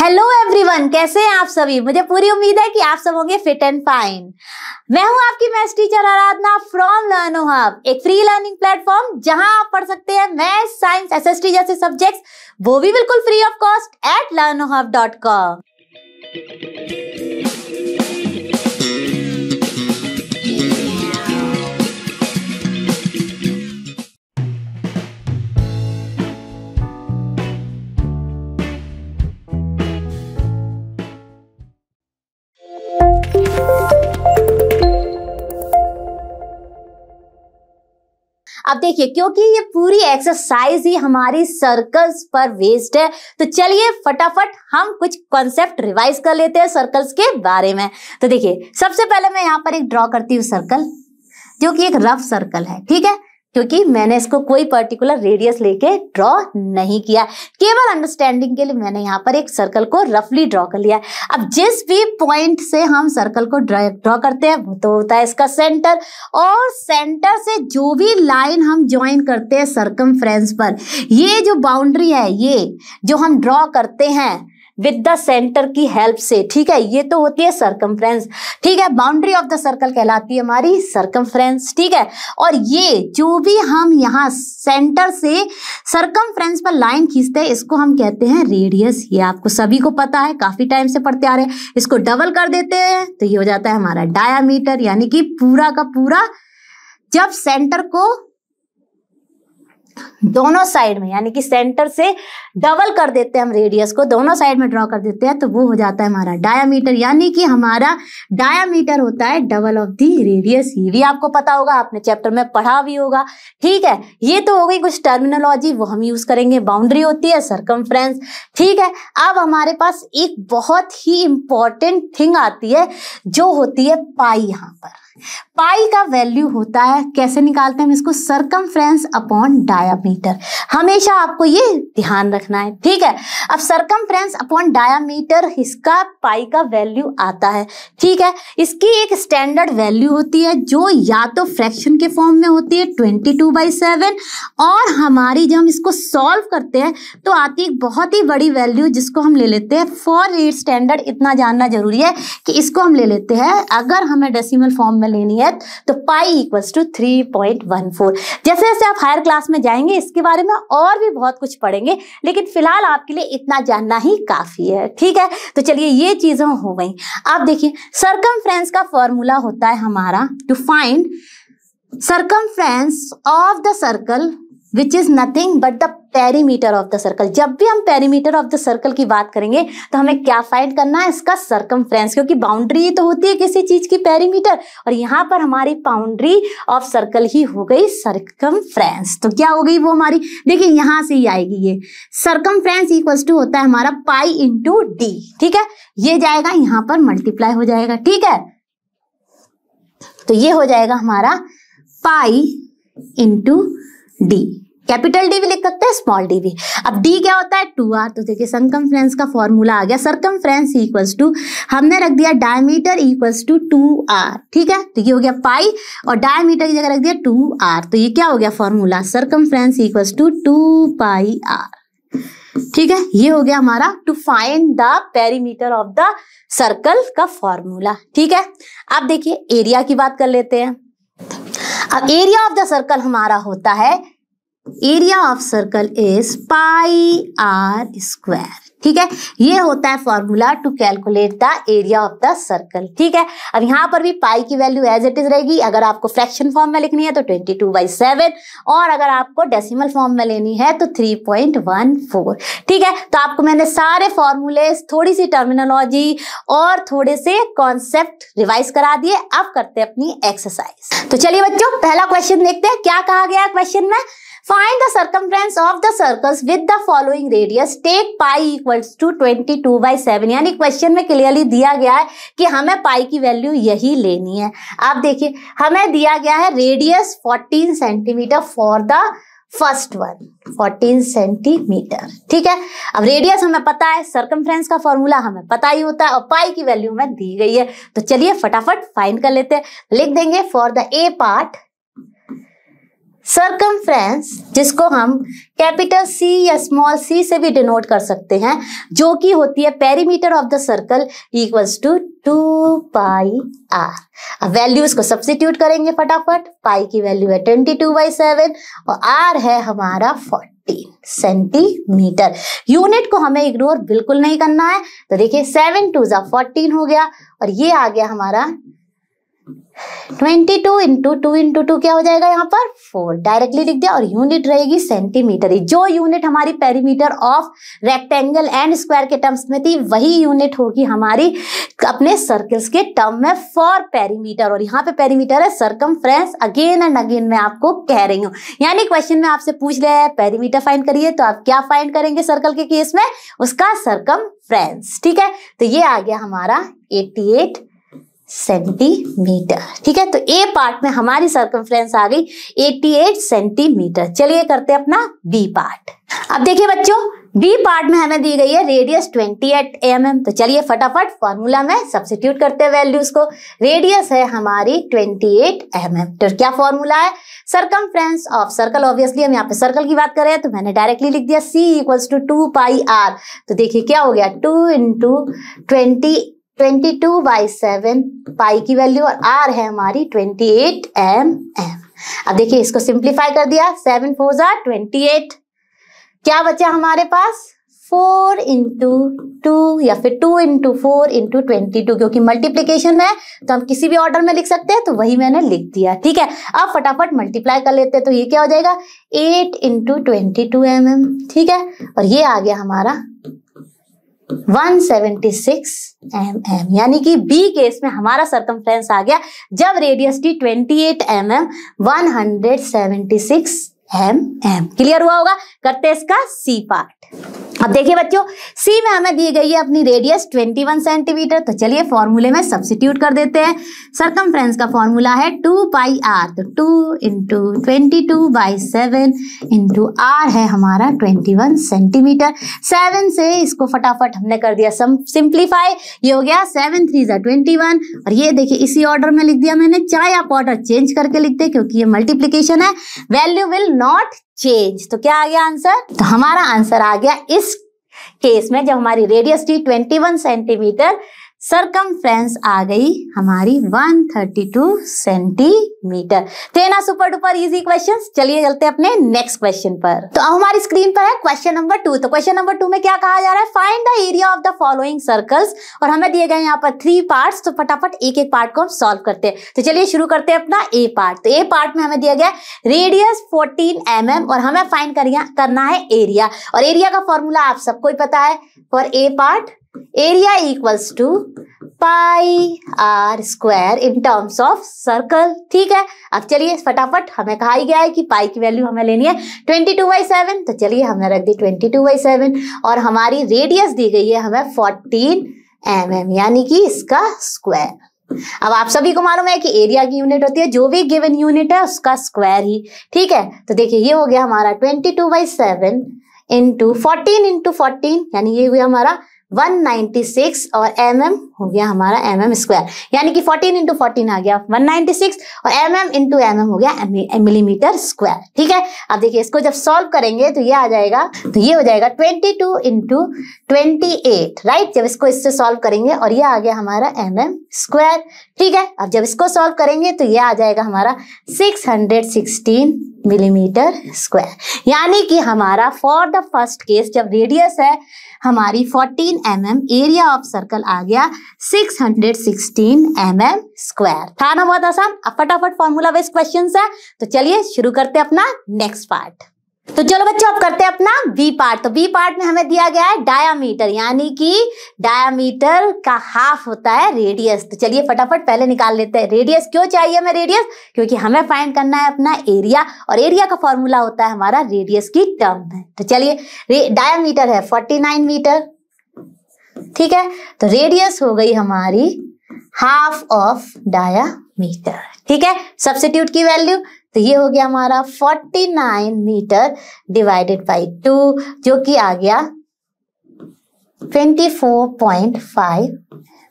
Hello everyone, कैसे हैं आप सभी। मुझे पूरी उम्मीद है कि आप सब होंगे फिट एंड फाइन। मैं हूं आपकी maths teacher Aradhana from लर्नो hub, एक फ्री लर्निंग प्लेटफॉर्म जहां आप पढ़ सकते हैं मैथ्स, साइंस, एसएसटी जैसे सब्जेक्ट्स, वो भी बिल्कुल free of cost at learnohub.com। अब देखिए, क्योंकि ये पूरी एक्सरसाइज ही हमारी सर्कल्स पर बेस्ड है, तो चलिए फटाफट हम कुछ कॉन्सेप्ट रिवाइज कर लेते हैं सर्कल्स के बारे में। तो देखिए, सबसे पहले मैं यहाँ पर एक ड्रॉ करती हूँ सर्कल, जो कि एक रफ सर्कल है, ठीक है, क्योंकि मैंने इसको कोई पर्टिकुलर रेडियस लेके ड्रॉ नहीं किया, केवल अंडरस्टैंडिंग के लिए मैंने यहाँ पर एक सर्कल को रफली ड्रॉ कर लिया। अब जिस भी पॉइंट से हम सर्कल को ड्रॉ करते हैं वो तो होता है इसका सेंटर, और सेंटर से जो भी लाइन हम ज्वाइन करते हैं सर्कमफ्रेंस पर, ये जो बाउंड्री है, ये जो हम ड्रॉ करते हैं विद द सेंटर की हेल्प से, ठीक है, ये तो होती है सर्कमफ्रेंस, ठीक है। बाउंड्री ऑफ द सर्कल कहलाती है हमारी सर्कमफ्रेंस, ठीक है। और ये जो भी हम यहाँ सेंटर से सर्कमफ्रेंस पर लाइन खींचते हैं, इसको हम कहते हैं रेडियस। ये आपको सभी को पता है, काफी टाइम से पढ़ते आ रहे हैं। इसको डबल कर देते हैं तो ये हो जाता है हमारा डायामीटर, यानी कि पूरा का पूरा जब सेंटर को दोनों साइड में, यानी कि सेंटर से डबल कर देते हैं हम रेडियस को, दोनों साइड में ड्रॉ कर देते हैं, तो वो हो जाता है हमारा डायामीटर, यानी कि हमारा डायामीटर होता है डबल ऑफ दी रेडियस। ये भी आपको पता होगा, आपने चैप्टर में पढ़ा भी होगा, ठीक है। ये तो हो गई कुछ टर्मिनोलॉजी, वो हम यूज करेंगे। बाउंड्री होती है सर्कमफ्रेंस, ठीक है। अब हमारे पास एक बहुत ही इंपॉर्टेंट थिंग आती है, जो होती है पाई। यहाँ पर पाई का वैल्यू होता है, कैसे निकालते हैं हम इसको, सर्कमफ्रेंस अपॉन डायामीटर। हमेशा आपको ये ध्यान रखना है, ठीक है। अब सर्कमफ्रेंस अपॉन डायामीटर, इसका पाई का वैल्यू आता है, ठीक है। इसकी एक स्टैंडर्ड वैल्यू होती है, जो या तो फ्रैक्शन के फॉर्म में होती है 22/7, और हमारी जब हम इसको सॉल्व करते हैं तो आती है एक बहुत ही बड़ी वैल्यू, जिसको हम ले लेते हैं फॉर ईच स्टैंडर्ड। इतना जानना जरूरी है कि इसको हम ले लेते हैं, अगर हमें डेसिमल फॉर्म में लेनी है तो पाई इक्वल्स टू 3.14। जैसे जैसे आप हायर क्लास में जाएंगे इसके बारे में और भी बहुत कुछ पढ़ेंगे, लेकिन फिलहाल आपके लिए इतना जानना ही काफी है, ठीक है। तो चलिए, ये चीजें हो गई। अब देखिए, सर्कमफ्रेंस का फॉर्मूला होता है हमारा to find circumference of the circle which is nothing but the perimeter of the circle. जब भी हम पेरीमीटर ऑफ द सर्कल की बात करेंगे तो हमें क्या फाइंड करना है, इसका सर्कमफ्रेंस, क्योंकि बाउंड्री तो होती है किसी चीज की पेरीमीटर, और यहाँ पर हमारी बाउंड्री ऑफ सर्कल ही हो गई सर्कमफ्रेंस। तो क्या हो गई वो हमारी, देखिए यहां से ही आएगी ये सर्कमफ्रेंस इक्वल्स टू होता है हमारा पाई इंटू डी, ठीक है। ये जाएगा यहाँ पर मल्टीप्लाई हो जाएगा, ठीक है। तो ये हो जाएगा हमारा pi into D, capital D भी लिख सकते हैं, स्मॉल डी भी। अब डी क्या होता है, 2r। तो देखिए सर्कमफ्रेंस का फॉर्मूला आ गया, सर्कमफ्रेंस इक्वल्स टू, हमने रख दिया डायमीटर इक्वल्स टू 2r, ठीक है। तो ये हो गया पाई, और डायमीटर की जगह रख दिया 2r, तो ये क्या हो गया formula, circumference equals to 2πr, ठीक है। ये हो गया हमारा to find the perimeter of the circle का फॉर्मूला, ठीक है। अब देखिए एरिया की बात कर लेते हैं। अब एरिया ऑफ द सर्कल हमारा होता है, area of circle is pi r square, ठीक है। ये होता है formula to calculate the area of the circle, ठीक है। अब यहाँ पर भी पाई की वैल्यू एज इट इज रहेगी। अगर आपको फ्रैक्शन फॉर्म में लिखनी है तो 22/7, और अगर आपको डेसिमल फॉर्म में लेनी है तो 3.14, ठीक है। तो आपको मैंने सारे फॉर्मूले, थोड़ी सी टर्मिनोलॉजी और थोड़े से कॉन्सेप्ट रिवाइज करा दिए। अब करते हैं अपनी एक्सरसाइज। तो चलिए बच्चों, पहला क्वेश्चन देखते हैं, क्या कहा गया क्वेश्चन में। Find the circumference of the circles with the following radius. Take pi equals to 22/7। यानी क्वेश्चन में क्लियरली दिया गया है कि हमें पाई की वैल्यू यही लेनी है। आप देखिए, हमें दिया गया है radius 14 centimetre for the first one, 14 centimetre, ठीक है। अब रेडियस हमें पता है, सर्कमफ्रेंस का फॉर्मूला हमें पता ही होता है, और पाई की वैल्यू हमें दी गई है। तो चलिए फटाफट फाइंड कर लेते हैं। लिख देंगे for the A part circumference, जिसको हम कैपिटल सी या स्मॉल सी से भी डिनोट कर सकते हैं, जो कि होती है perimeter of the circle equals to 2 pi r. अब वैल्यूज को सब्स्टिट्यूट करेंगे फटाफट। पाई की वैल्यू है 22/7 और आर है हमारा 14 सेंटीमीटर। यूनिट को हमें इग्नोर बिल्कुल नहीं करना है। तो देखिए 7 2 14 हो गया और ये आ गया हमारा 22 इंटू 2 इंटू 2 क्या हो जाएगा यहाँ पर 4, डायरेक्टली लिख दिया और यूनिट रहेगी सेंटीमीटर। जो यूनिट हमारी perimeter of rectangle and square के टर्म्स में थी वही यूनिट होगी हमारी अपने सर्कल्स के टर्म में फॉर पेरीमीटर। और यहाँ पे पेरीमीटर है सर्कमफ्रेंस। अगेन एंड अगेन मैं आपको कह रही हूँ, यानी क्वेश्चन में आपसे पूछ लिया है पेरीमीटर फाइंड करिए, तो आप क्या फाइंड करेंगे सर्कल के केस में, उसका सर्कमफ्रेंस। ठीक है, तो ये आ गया हमारा 88 सेंटीमीटर। ठीक है, तो ए पार्ट में हमारी सर्कमफ्रेंस आ गई 88 सेंटीमीटर। चलिए करते हैं अपना बी पार्ट। अब देखिए बच्चों, बी पार्ट में हमें दी गई है रेडियस 28 mm। तो चलिए फटाफट फॉर्मूला में सब्स्टिट्यूट करते हैं वैल्यूज को। रेडियस है हमारी 28 mm। तो क्या फॉर्मूला है, सर्कमफ्रेंस ऑफ सर्कल। ऑब्वियसली हम यहाँ पे सर्कल की बात कर रहे हैं तो मैंने डायरेक्टली लिख दिया C equals to 2 pi r। तो देखिए क्या हो गया 2 इंटू 22/7 पाई की वैल्यू और r है हमारी 28 mm। अब देखिए इसको सिंप्लीफाई कर दिया, 7 4 28। क्या बचा हमारे पास 4 इंटू 2 या फिर 2 इंटू 4 इंटू 22, क्योंकि मल्टीप्लीकेशन है तो हम किसी भी ऑर्डर में लिख सकते हैं, तो वही मैंने लिख दिया। ठीक है, अब फटाफट मल्टीप्लाई कर लेते हैं। तो ये क्या हो जाएगा 8 इंटू 22 mm। ठीक है, और ये आ गया हमारा 176 mm, यानी कि बी केस में हमारा सर्कमफ्रेंस आ गया जब रेडियस थी 28 mm 176 mm। क्लियर हुआ होगा। करते हैं इसका सी पार्ट। अब देखिए बच्चों, सी में हमें दी गई है अपनी रेडियस 21 सेंटीमीटर। तो चलिए फॉर्मूले में सब्स्टिट्यूट कर देते हैं। सर्कमफ्रेंस का फॉर्मूला है 2 पाई आर। तो 2 इंटू 22/7 इंटू आर है हमारा 21 सेंटीमीटर। 7 से इसको फटाफट हमने कर दिया सिंप्लीफाई। ये हो गया 7 3 21 और ये देखिए इसी ऑर्डर में लिख दिया मैंने। चाहे आप ऑर्डर चेंज करके लिख दे क्योंकि ये मल्टीप्लीकेशन है, वैल्यू विल नॉट चेंज। तो क्या आ गया आंसर, तो हमारा आंसर आ गया इस केस में जब हमारी रेडियस थी 21 सेंटीमीटर, सर्कमफ्रेंस आ गई हमारी 132 सेंटीमीटर। थे ना सुपर डुपर इजी क्वेश्चंस। चलिए चलते हैं अपने नेक्स्ट क्वेश्चन पर। तो अब हमारी स्क्रीन पर है क्वेश्चन नंबर 2। तो क्वेश्चन नंबर 2 में क्या कहा जा रहा है, find the area of the following circles. और हमें दिए गए यहाँ पर 3 पार्ट्स। तो फटाफट एक एक पार्ट को हम सॉल्व करते हैं। तो चलिए शुरू करते हैं अपना ए पार्ट। तो ए पार्ट में हमें दिया गया रेडियस 14 mm और हमें फाइंड करना है एरिया। और एरिया का फॉर्मूला आप सबको ही पता है for a part, area equals to pi r square in terms of circle. ठीक है, अब चलिए फटाफट, हमें कहा ही गया है कि पाई की वैल्यू हमें लेनी है 22/7। तो चलिए हमने रख दी 22/7 और हमारी रेडियस दी गई है हमें 14 mm, यानी कि इसका स्क्वायर। अब आप सभी को मालूम है कि एरिया की यूनिट होती है जो भी गिवन यूनिट है उसका स्क्वायर ही। ठीक है, तो देखिए ये हो गया हमारा 22/7 इंटू 14 यानी ये हुआ हमारा 196 और mm हो गया हमारा mm स्क्वायर, यानी कि 14 इंटू 14 आ गया 196 और mm इंटू mm हो गया मिलीमीटर स्क्वायर। ठीक है, अब देखिए इसको जब सॉल्व करेंगे तो ये आ जाएगा, तो ये हो जाएगा 22 इंटू 28, राइट। जब इसको इससे सॉल्व करेंगे और ये आ गया हमारा mm स्क्वायर। ठीक है, अब जब इसको सॉल्व करेंगे तो ये आ जाएगा हमारा 616 मिलीमीटर स्क्वायर, यानी कि हमारा फॉर द फर्स्ट केस जब रेडियस है हमारी 14 mm, एरिया ऑफ सर्कल आ गया 616 mm स्क्वायर। था ना बहुत आसान। अब फटाफट फॉर्मूला बेस्ड क्वेश्चंस है, तो चलिए शुरू करते हैं अपना नेक्स्ट पार्ट। तो चलो बच्चों अब करते हैं अपना बी पार्ट। तो बी पार्ट में हमें दिया गया है डायामीटर, यानी कि डायामीटर का हाफ होता है रेडियस। तो चलिए फटाफट पहले निकाल लेते हैं रेडियस। क्यों चाहिए हमें रेडियस, क्योंकि हमें फाइंड करना है अपना एरिया और एरिया का फॉर्मूला होता है हमारा रेडियस की टर्म में। तो चलिए डायामीटर है 49 मीटर। ठीक है, तो रेडियस हो गई हमारी हाफ ऑफ डायामीटर। ठीक है, सब्स्टिट्यूट की वैल्यू तो ये हो गया हमारा 49 मीटर डिवाइडेड बाई 2 जो कि आ गया 24.5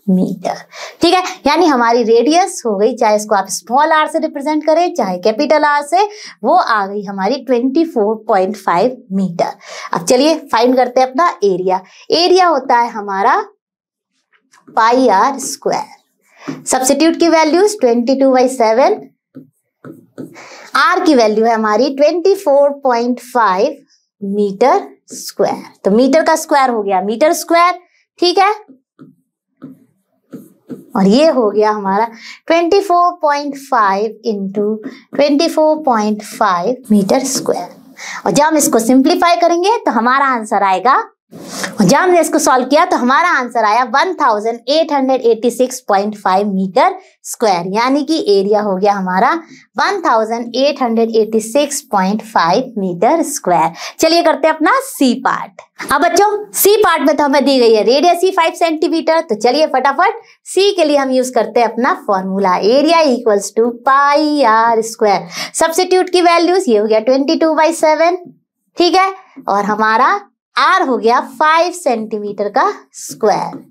मीटर। ठीक है, यानी हमारी रेडियस हो गई, चाहे इसको आप स्मॉल आर से रिप्रेजेंट करें चाहे कैपिटल आर से, वो आ गई हमारी 24.5 मीटर। अब चलिए फाइंड करते हैं अपना एरिया। एरिया होता है हमारा पाई आर स्क्वायर। सब्स्टिट्यूट की वैल्यूज 22/7, आर की वैल्यू है हमारी 24.5 मीटर स्क्वायर। तो मीटर का स्क्वायर हो गया मीटर स्क्वायर, ठीक है, और ये हो गया हमारा 24.5 इंटू 24.5 मीटर स्क्वायर। और जब हम इसको सिंप्लीफाई करेंगे तो हमारा आंसर आएगा, और जब हमने इसको सॉल्व किया तो हमारा आंसर आया 1886.5 मीटर स्क्वायर, यानी कि एरिया हो गया हमारा 1886.5 मीटर स्क्वायर। चलिए करते हैं अपना सी पार्ट। अब बच्चों सी पार्ट में तो हमें दी गई है रेडियस ही 5 सेंटीमीटर, तो चलिए फटाफट सी के लिए हम यूज करते हैं अपना formula, area equals to pi r square. Substitute की वैल्यूज ये हो गया 22/7, ठीक है, और हमारा आर हो गया 5 सेंटीमीटर का स्क्वायर,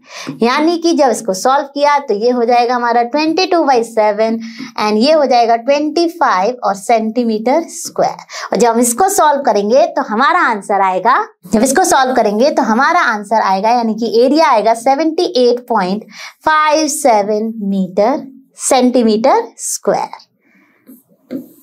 यानी कि जब इसको सॉल्व किया तो ये हो जाएगा हमारा 22/7 एंड ये हो जाएगा 25 और सेंटीमीटर स्क्वायर। और जब हम इसको सॉल्व करेंगे तो हमारा आंसर आएगा, यानी कि एरिया आएगा 78.57 मीटर सेंटीमीटर स्क्वायर।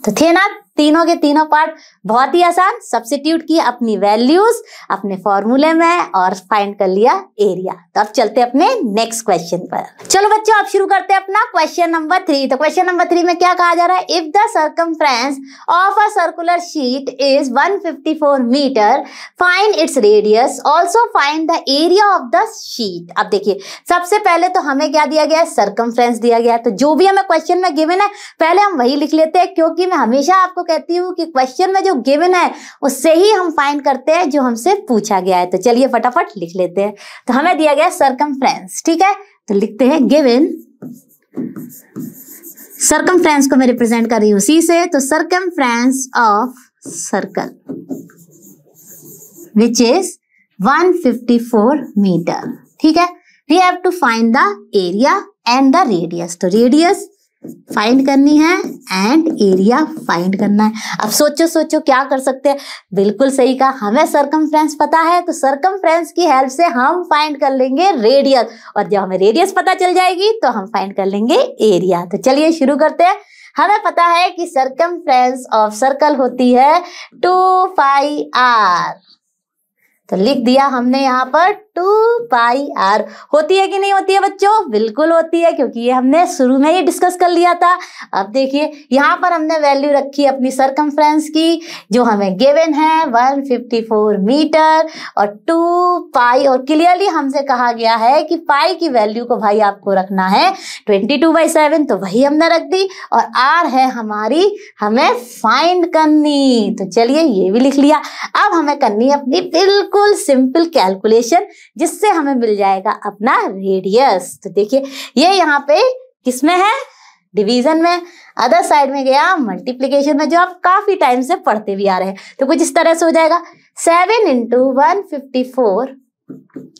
तो थे ना तीनों के तीनों पार्ट बहुत ही आसान। सब्स्टिट्यूट किया अपनी वैल्यूज अपने फॉर्मूले में और फाइंड कर लिया एरिया। तो अब चलते हैं अपने नेक्स्ट क्वेश्चन पर। चलो बच्चों अब शुरू करते हैं अपना क्वेश्चन नंबर 3। तो क्वेश्चन नंबर 3 में क्या कहा जा रहा है, if the circumference of a circular sheet is 154 metre, find its radius, also find the area of the sheet. अब देखिए सबसे पहले तो हमें क्या दिया गया है, सर्कमफ्रेंस दिया गया है। तो जो भी हमें क्वेश्चन में गिवन है पहले हम वही लिख लेते हैं, क्योंकि मैं हमेशा आपको कहती हूँ कि क्वेश्चन में जो गिवन है उससे ही हम फाइंड करते हैं जो हमसे पूछा गया है। तो चलिए फटाफट लिख लेते हैं। तो हमें दिया गया सर्कमफ्रेंस, ठीक है, तो लिखते हैं गिवन, सर्कमफ्रेंस को मैं रिप्रेजेंट कर रही हूं सी से, तो circumference of circle which is 154 metre, ठीक है। We have to find the area and the radius. तो रेडियस फाइंड करनी है एंड एरिया फाइंड करना है। अब सोचो क्या कर सकते हैं, बिल्कुल सही कहा, हमें सर्कमफ्रेंस पता है तो सर्कमफ्रेंस की हेल्प से हम फाइंड कर लेंगे रेडियस, और जब हमें रेडियस पता चल जाएगी तो हम फाइंड कर लेंगे एरिया। तो चलिए शुरू करते हैं। हमें पता है कि सर्कमफ्रेंस ऑफ सर्कल होती है 2 पाई आर, तो लिख दिया हमने यहाँ पर 2 पाई आर। होती है कि नहीं होती है बच्चों, बिल्कुल होती है, क्योंकि ये हमने शुरू में ही डिस्कस कर लिया था। अब देखिए यहाँ पर हमने वैल्यू रखी अपनी सर्कमफ्रेंस की जो हमें गिवन है 154 मीटर और 2 पाई, और क्लियरली हमसे कहा गया है कि पाई की वैल्यू को भाई आपको रखना है 22/7, तो वही हमने रख दी, और आर है हमारी हमें फाइंड करनी। तो चलिए ये भी लिख लिया। अब हमें करनी है अपनी बिल्कुल सिंपल कैलकुलेशन, जिससे हमें मिल जाएगा अपना रेडियस। तो देखिए ये यहाँ पे किसमें है, डिवीजन में, अदर साइड में गया मल्टीप्लीकेशन में, जो आप काफी टाइम से पढ़ते भी आ रहे हैं। तो कुछ इस तरह से हो जाएगा 7 into 154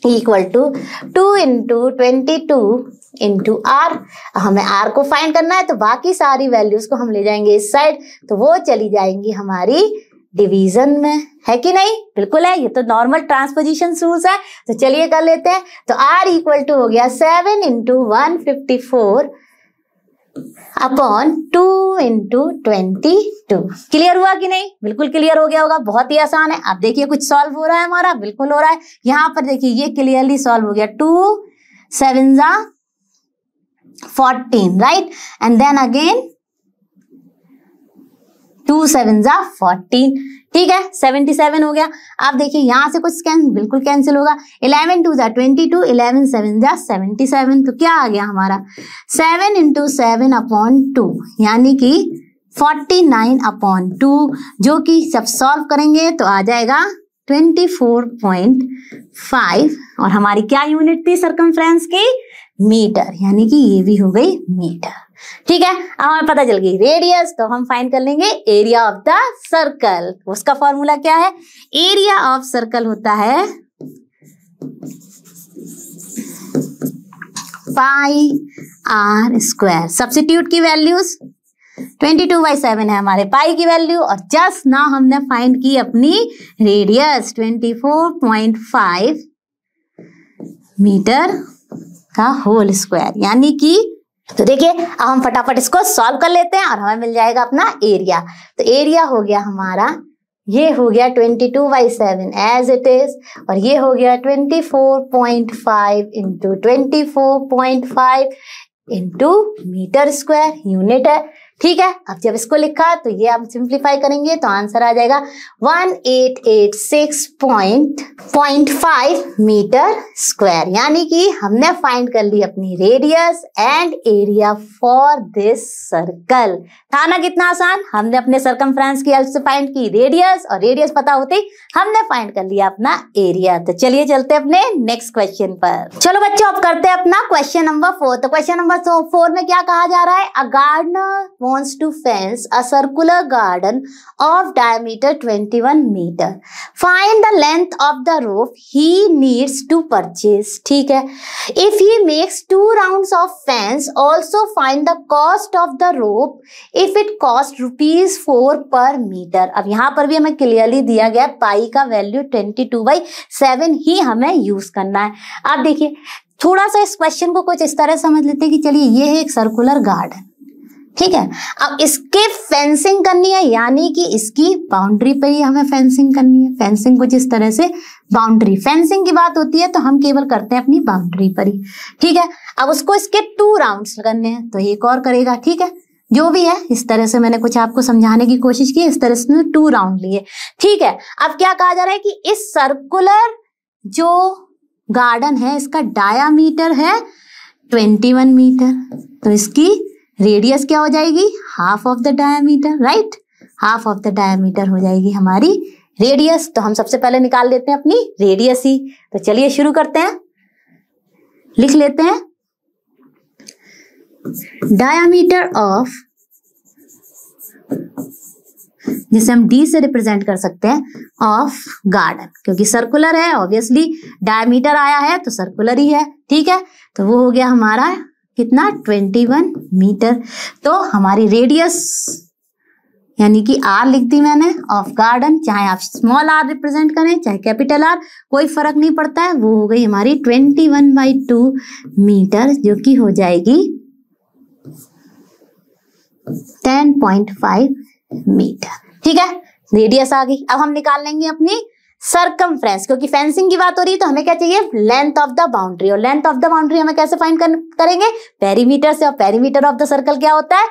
equal to 2 into 22 into R. हमें आर को फाइंड करना है, तो बाकी सारी वैल्यूज को हम ले जाएंगे इस साइड, तो वो चली जाएंगी हमारी डिवीजन में, है कि नहीं, बिल्कुल है, ये तो नॉर्मल ट्रांसपोजिशन रूल्स है। तो चलिए कर लेते हैं। तो R इक्वल टू हो गया 7 इंटू 154 अपॉन 2 इंटू 22। क्लियर हुआ कि नहीं, बिल्कुल क्लियर हो गया होगा, बहुत ही आसान है। अब देखिए कुछ सॉल्व हो रहा है हमारा, बिल्कुल हो रहा है। यहाँ पर देखिए ये क्लियरली सॉल्व हो गया, 2 7 जा 14, राइट, एंड देन अगेन 2 7 जा 14, ठीक है, 77 हो गया। आप देखिए यहाँ से कुछ बिल्कुल कैंसिल होगा, 11 2 जा 22, 11 7 जा 77, तो क्या आ गया हमारा 7 इंटू 7 अपॉन 2, यानी कि 49/2, जो कि जब सॉल्व करेंगे तो आ जाएगा 24.5, और हमारी क्या यूनिट थी सर्कमफ्रेंस की, मीटर, यानी कि ये भी हो गई मीटर। ठीक है, अब हमें पता चल गई रेडियस, तो हम फाइंड कर लेंगे एरिया ऑफ द सर्कल। उसका फॉर्मूला क्या है, एरिया ऑफ सर्कल होता है पाई आर स्क्वायर। सब्स्टिट्यूट की वैल्यूज 22/7 है हमारे पाई की वैल्यू, और जस्ट ना हमने फाइंड की अपनी रेडियस 24.5 मीटर का होल स्क्वायर, यानी कि तो देखिए अब हम फटाफट इसको सॉल्व कर लेते हैं और हमें मिल जाएगा अपना एरिया। तो एरिया हो गया हमारा, ये हो गया 22/7 एज इट इज, और ये हो गया 24.5 into 24.5 into metre square, unit है। ठीक है, अब जब इसको लिखा तो ये आप सिंप्लीफाई करेंगे तो आंसर आ जाएगा 1886.5 मीटर स्क्वायर, यानी कि हमने फाइंड कर ली अपनी radius and area for this circle. था ना कितना आसान, हमने अपने सर्कमफ्रेंस की हेल्प से फाइंड की रेडियस, और रेडियस पता होते ही हमने फाइंड कर लिया अपना एरिया। तो चलिए चलते हैं अपने नेक्स्ट क्वेश्चन पर। चलो बच्चों अब करते हैं अपना क्वेश्चन नंबर 4। तो क्वेश्चन नंबर 4 में क्या कहा जा रहा है, a gardener wants to fence a circular garden of diameter 21 meter. Find the length of the rope he needs to purchase. ठीक है, if he makes 2 rounds of fence, also find the cost of the rope if it cost ₹4 per meter. अब यहाँ पर भी हमें clearly दिया गया पाई का वैल्यू 22/7 ही हमें यूज करना है। अब देखिए थोड़ा सा इस क्वेश्चन को कुछ इस तरह समझ लेते हैं कि चलिए ये है एक सर्कुलर गार्डन, ठीक है, अब इसके फेंसिंग करनी है, यानी कि इसकी बाउंड्री पे ही हमें फेंसिंग करनी है। फेंसिंग कुछ इस तरह से, बाउंड्री फेंसिंग की बात होती है तो हम केवल करते हैं अपनी बाउंड्री पर ही। ठीक है, अब उसको इसके 2 राउंड्स करने हैं, तो एक और करेगा। ठीक है, जो भी है इस तरह से मैंने कुछ आपको समझाने की कोशिश की, इस तरह से 2 राउंड लिए। ठीक है, अब क्या कहा जा रहा है कि इस सर्कुलर जो गार्डन है इसका डायामीटर है 21 मीटर, तो इसकी रेडियस क्या हो जाएगी, half of the diameter, right, half of the diameter हो जाएगी हमारी रेडियस। तो हम सबसे पहले निकाल लेते हैं अपनी रेडियस ही। तो चलिए शुरू करते हैं, लिख लेते हैं डायामीटर ऑफ, जिसे हम डी से रिप्रेजेंट कर सकते हैं, ऑफ गार्डन, क्योंकि सर्कुलर है ऑब्वियसली डायामीटर आया है तो सर्कुलर ही है। ठीक है, तो वो हो गया हमारा कितना 21 मीटर। तो हमारी रेडियस यानी कि आर लिख दी मैंने ऑफ गार्डन, चाहे आप स्मॉल आर रिप्रेजेंट करें चाहे कैपिटल आर, कोई फर्क नहीं पड़ता है, वो हो गई हमारी 21/2 मीटर, जो कि हो जाएगी 10.5 मीटर। ठीक है, रेडियस आ गई। अब हम निकाल लेंगे अपनी सर्कमफ्रेंस, क्योंकि फेंसिंग की बात हो रही है तो हमें क्या चाहिए, लेंथ ऑफ द बाउंड्री, और लेंथ ऑफ द बाउंड्री हमें कैसे फाइंड करेंगे, पेरीमीटर से, और पेरीमीटर ऑफ द सर्कल क्या होता है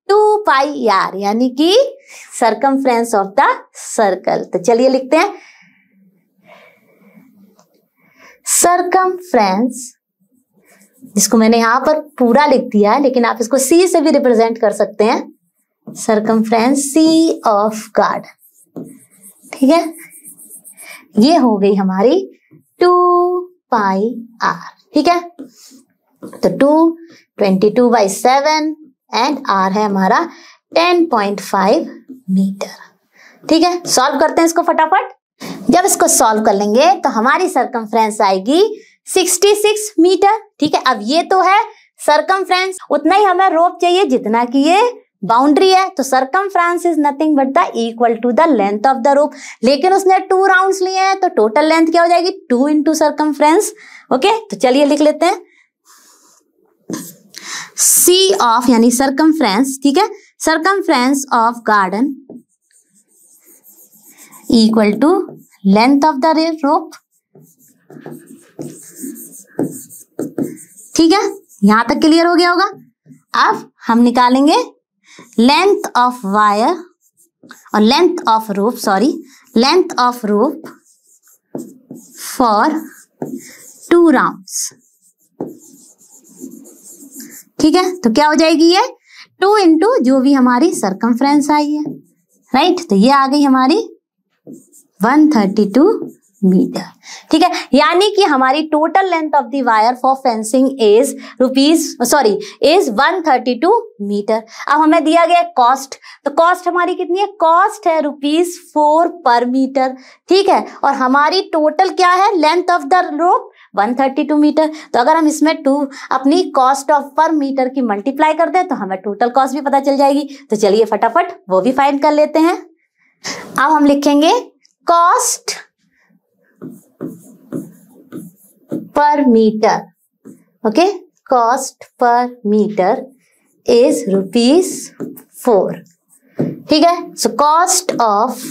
2 पाई आर, यानी कि सर्कमफ्रेंस ऑफ द सर्कल। तो चलिए लिखते हैं सर्कमफ्रेंस, जिसको मैंने यहां पर पूरा लिख दिया है, लेकिन आप इसको सी से भी रिप्रेजेंट कर सकते हैं, सर्कमफ्रेंस सी ऑफ गार्डन। ठीक है, ये हो गई हमारी 2 पाई आर। ठीक है, तो 22/7 एंड आर है हमारा 10.5 मीटर। ठीक है, सॉल्व करते हैं इसको फटाफट। जब इसको सॉल्व कर लेंगे तो हमारी सर्कमफ्रेंस आएगी 66 मीटर। ठीक है, अब ये तो है सर्कमफ्रेंस, उतना ही हमें रोप चाहिए जितना कि ये बाउंड्री है, तो circumference is nothing but the equal to the length of the rope, लेकिन उसने 2 राउंड्स लिए हैं तो टोटल लेंथ क्या हो जाएगी 2 इंटू सर्कमफ्रेंस। ओके, तो चलिए लिख लेते हैं सी ऑफ यानी सर्कमफ्रेंस। ठीक है, circumference of garden equal to length of the rope. ठीक है, यहां तक क्लियर हो गया होगा। अब हम निकालेंगे लेंथ ऑफ वायर और length of rope, length of rope for 2 rounds. ठीक है, तो क्या हो जाएगी ये 2 इंटू जो भी हमारी सर्कमफ्रेंस आई है, राइट, तो ये आ गई हमारी 132 मीटर। ठीक है, यानी कि हमारी total length of the wire for fencing is 132 metre. अब हमें दिया गया कॉस्ट, तो कॉस्ट हमारी कितनी है, कॉस्ट है ₹4 पर मीटर। ठीक है, और हमारी टोटल क्या है, length of the rope 132 metre. तो अगर हम इसमें अपनी कॉस्ट ऑफ पर मीटर की मल्टीप्लाई कर दें तो हमें टोटल कॉस्ट भी पता चल जाएगी। तो चलिए फटाफट वो भी फाइंड कर लेते हैं। अब हम लिखेंगे cost per metre, okay, cost per metre is ₹4, ठीक है। So cost of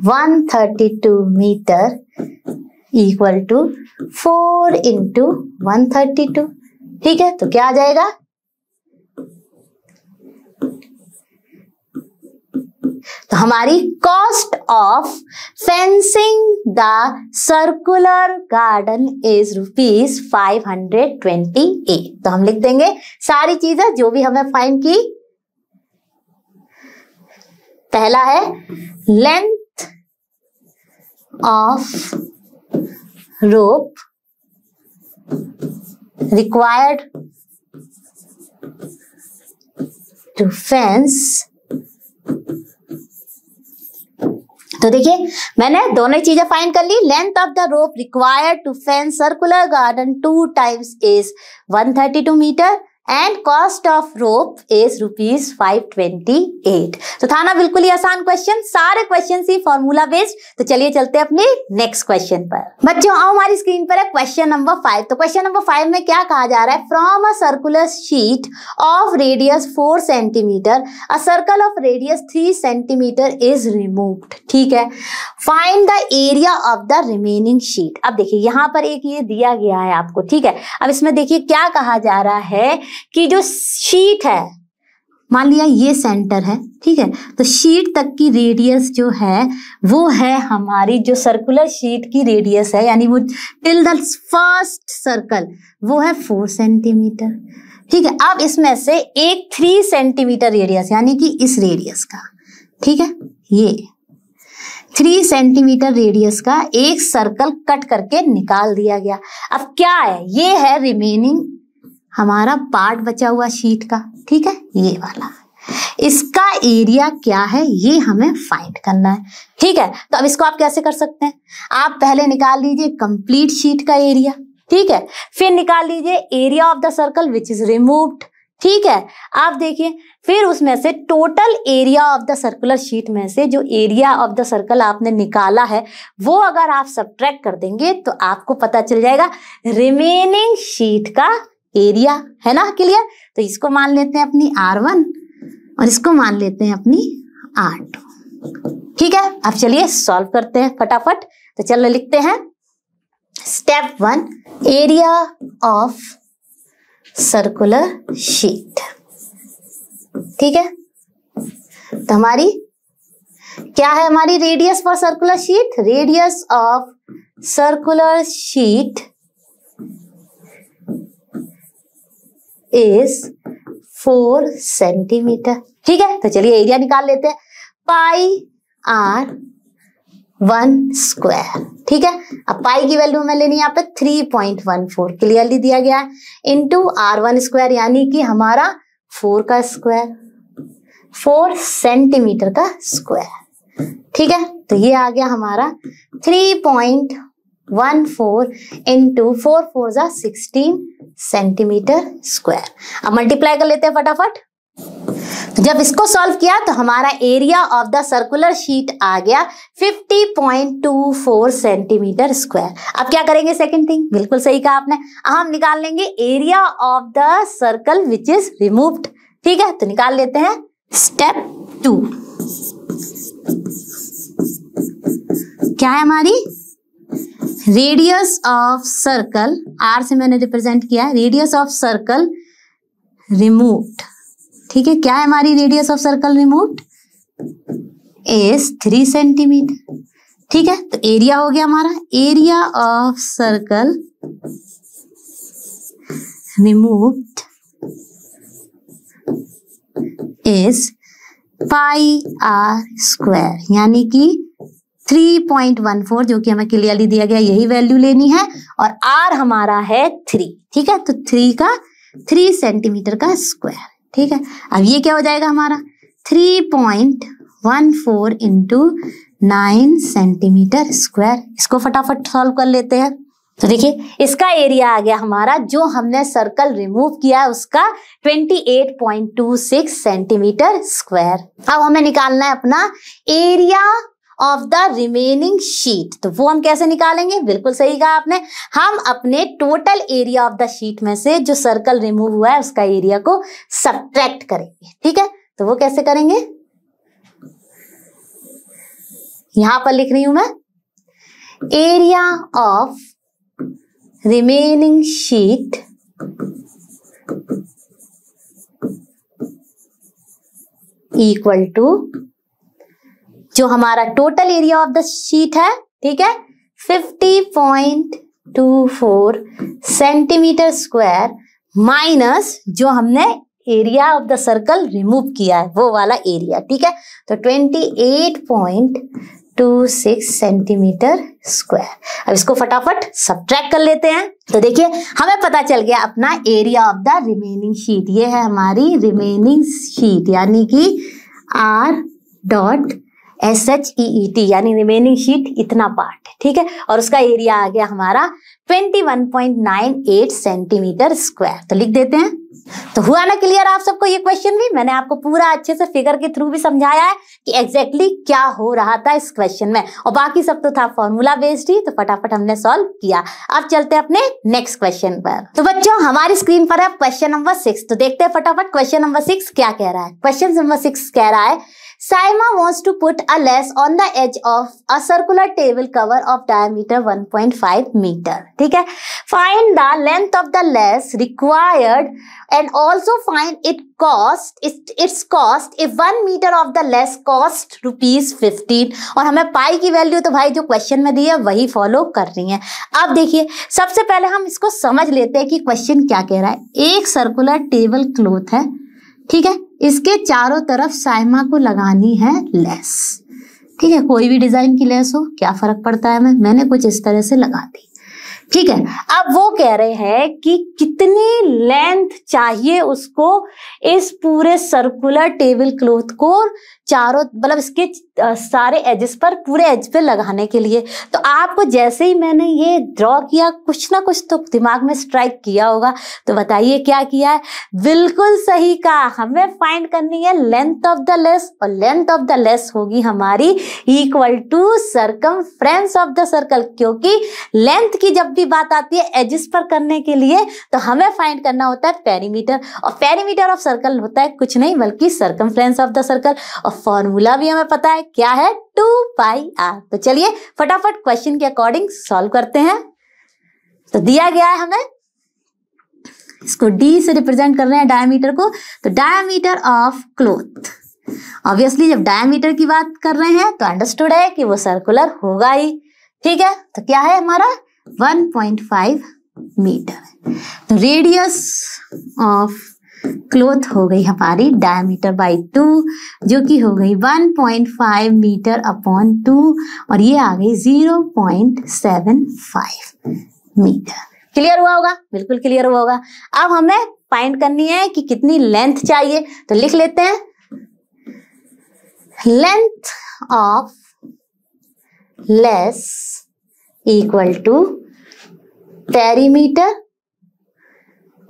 132 metre equal to 4 into 132, ठीक है। तो क्या आ जाएगा, तो हमारी cost of fencing the circular garden is ₹528। तो हम लिख देंगे सारी चीजें जो भी हमें फाइंड की। पहला है length of rope required to fence. तो देखिए मैंने दोनों चीजें फाइंड कर ली। Length of the rope required to fence circular garden 2 times is 132 metre and cost of rope is ₹528। तो था ना बिल्कुल ही आसान क्वेश्चन, सारे क्वेश्चन ही फॉर्मूला बेस्ड। तो चलिए चलते हैं अपने नेक्स्ट क्वेश्चन पर। बच्चों आओ हमारी स्क्रीन पर है क्वेश्चन नंबर 5। तो क्वेश्चन नंबर 5 में क्या कहा जा रहा है, from a circular sheet of radius 4 centimetre a circle of radius 3 centimetre is removed, ठीक है। Find the area of the remaining sheet. अब देखिए यहाँ पर एक ये दिया गया है आपको, ठीक है। अब इसमें देखिए क्या कहा जा रहा है कि जो शीट है, मान लिया ये सेंटर है, ठीक है। तो शीट तक की रेडियस जो है वो है हमारी, जो सर्कुलर शीट की रेडियस है, यानी वो टिल द फर्स्ट सर्कल वो है 4 सेंटीमीटर, ठीक है। अब इसमें से एक 3 सेंटीमीटर रेडियस यानी कि इस रेडियस का, ठीक है, ये 3 सेंटीमीटर रेडियस का एक सर्कल कट करके निकाल दिया गया। अब क्या है, ये है रिमेनिंग हमारा पार्ट बचा हुआ शीट का, ठीक है, ये वाला। इसका एरिया क्या है ये हमें फाइंड करना है, ठीक है। तो अब इसको आप कैसे कर सकते हैं, आप पहले निकाल लीजिए कंप्लीट शीट का एरिया, ठीक है। फिर निकाल लीजिए area of the circle which is removed, ठीक है। आप देखिए फिर उसमें से total area of the circular sheet में से जो एरिया ऑफ द सर्कल आपने निकाला है वो अगर आप सब्ट्रैक्ट कर देंगे तो आपको पता चल जाएगा रिमेनिंग शीट का एरिया, है ना, क्लियर। तो इसको मान लेते हैं अपनी R1 और इसको मान लेते हैं अपनी R2, ठीक है। अब चलिए सॉल्व करते हैं फटाफट। तो चलो लिखते हैं step 1 area of circular sheet, ठीक है। तो हमारी क्या है, हमारी radius for circular sheet, radius of circular sheet is 4 centimetre, ठीक है। तो चलिए एरिया निकाल लेते हैं, πr1², ठीक है। अब पाई की वैल्यू हमें लेनी है यहाँ पे 3.14 क्लियरली दिया गया है, इंटू R1² यानी कि हमारा 4 का स्क्वायर, 4 सेंटीमीटर का स्क्वायर, ठीक है। तो ये आ गया हमारा 3.14 इंटू 4 4 जा 16 सेंटीमीटर स्क्वायर। अब मल्टीप्लाई कर लेते हैं फटाफट। तो जब इसको सॉल्व किया तो हमारा area of the circular sheet आ गया 50.24 सेंटीमीटर स्क्वायर। अब क्या करेंगे, सेकंड थिंग, बिल्कुल सही कहा आपने, हम निकाल लेंगे area of the circle which is removed, ठीक है। तो निकाल लेते हैं स्टेप 2। क्या है हमारी रेडियस ऑफ सर्कल, R से मैंने रिप्रेजेंट किया है, रेडियस ऑफ सर्कल रिमूव्ड, ठीक है। क्या है हमारी radius of circle removed is 3 centimetre, ठीक है। तो एरिया हो गया हमारा, area of circle removed is πr², यानी कि 3.14 जो कि हमें क्लियरली दिया गया, यही वैल्यू लेनी है, और R हमारा है 3, ठीक है। तो 3 सेंटीमीटर का स्क्वायर, ठीक है। अब ये क्या हो जाएगा हमारा 3.14 इंटू 9 सेंटीमीटर स्क्वायर। इसको फटाफट सॉल्व कर लेते हैं। तो देखिए इसका एरिया आ गया हमारा, जो हमने सर्कल रिमूव किया है उसका 28.26 सेंटीमीटर स्क्वायर। अब हमें निकालना है अपना area of the remaining sheet. तो वो हम कैसे निकालेंगे? बिल्कुल सही कहा आपने, हम अपने total area of the sheet में से जो सर्कल रिमूव हुआ है उसका एरिया को सब्ट्रैक्ट करेंगे। ठीक है, तो वो कैसे करेंगे? यहां पर लिख रही हूं मैं, area of remaining sheet equal to जो हमारा total area of the sheet है, ठीक है, 50.24 सेंटीमीटर स्क्वायर माइनस जो हमने area of the circle remove किया है वो वाला एरिया। ठीक है, तो 28.26 सेंटीमीटर स्क्वायर। अब इसको फटाफट सब्ट्रैक्ट कर लेते हैं। तो देखिए हमें पता चल गया अपना area of the remaining sheet. ये है हमारी रिमेनिंग शीट, यानी कि R.SHEET, यानी रिमेनिंग शीट इतना पार्ट है। ठीक है, और उसका एरिया आ गया हमारा 21.98 सेंटीमीटर स्क्वायर। तो लिख देते हैं। तो हुआ ना क्लियर आप सबको ये क्वेश्चन भी? मैंने आपको पूरा अच्छे से फिगर के थ्रू भी समझाया है कि एग्जैक्टली क्या हो रहा था इस क्वेश्चन में, और बाकी सब तो था फॉर्मूला बेस्ड ही, तो फटाफट हमने सॉल्व किया। अब चलते हैं अपने नेक्स्ट क्वेश्चन पर। तो बच्चों हमारी स्क्रीन पर है क्वेश्चन नंबर 6। तो देखते हैं फटाफट क्वेश्चन नंबर 6 क्या कह रहा है। क्वेश्चन नंबर 6 कह रहा है, Saima wants to put a lace on the edge of a circular table cover of diameter 1.5 meter. ठीक है, find the length of the lace required and also find its cost if 1 meter of the lace cost ₹15। और हमें पाई की value तो भाई जो question में दी है वही फॉलो कर रही है। अब देखिए सबसे पहले हम इसको समझ लेते हैं कि क्वेश्चन क्या कह रहा है। एक सर्कुलर टेबल क्लॉथ है, ठीक है, इसके चारों तरफ साइमा को लगानी है लेस। ठीक है, कोई भी डिजाइन की लेस हो, क्या फर्क पड़ता है, मैंने कुछ इस तरह से लगा दी। ठीक है, अब वो कह रहे हैं कि कितनी लेंथ चाहिए उसको इस पूरे सर्कुलर टेबल क्लॉथ को चारों, मतलब इसके सारे एजेस पर, पूरे एज पे लगाने के लिए। तो आपको जैसे ही मैंने ये ड्रॉ किया कुछ ना कुछ तो दिमाग में स्ट्राइक किया होगा। तो बताइए क्या किया है? बिल्कुल सही कहा, हमें फाइंड करनी है लेंथ ऑफ द लेस, और लेंथ ऑफ द लेस होगी हमारी equal to circumference of the circle. क्योंकि लेंथ की जब भी बात आती है एजेस पर करने के लिए तो हमें फाइंड करना होता है पेरीमीटर, और पेरीमीटर ऑफ सर्कल होता है कुछ नहीं बल्कि सर्कमफ्रेंस ऑफ द सर्कल। और फॉर्मूला भी हमें पता है क्या है, 2πr। तो चलिए फटाफट क्वेश्चन के अकॉर्डिंग सॉल्व करते हैं। तो दिया गया है हमें, इसको d से रिप्रेजेंट कर रहे हैं डायमीटर को। तो डायमीटर ऑफ क्लॉथ, ऑब्वियसली जब डायमीटर की बात कर रहे हैं तो अंडरस्टूड है कि वो सर्कुलर होगा ही। ठीक है, तो क्या है हमारा 1.5 मीटर। तो रेडियस ऑफ क्लॉथ हो गई हमारी डायमीटर बाई 2, जो कि हो गई 1.5 मीटर अपॉन 2, और ये आ गई 0.75 मीटर। क्लियर हुआ होगा? बिल्कुल क्लियर हुआ होगा। अब हमें फाइंड करनी है कि कितनी लेंथ चाहिए। तो लिख लेते हैं, length of lace equal to perimeter,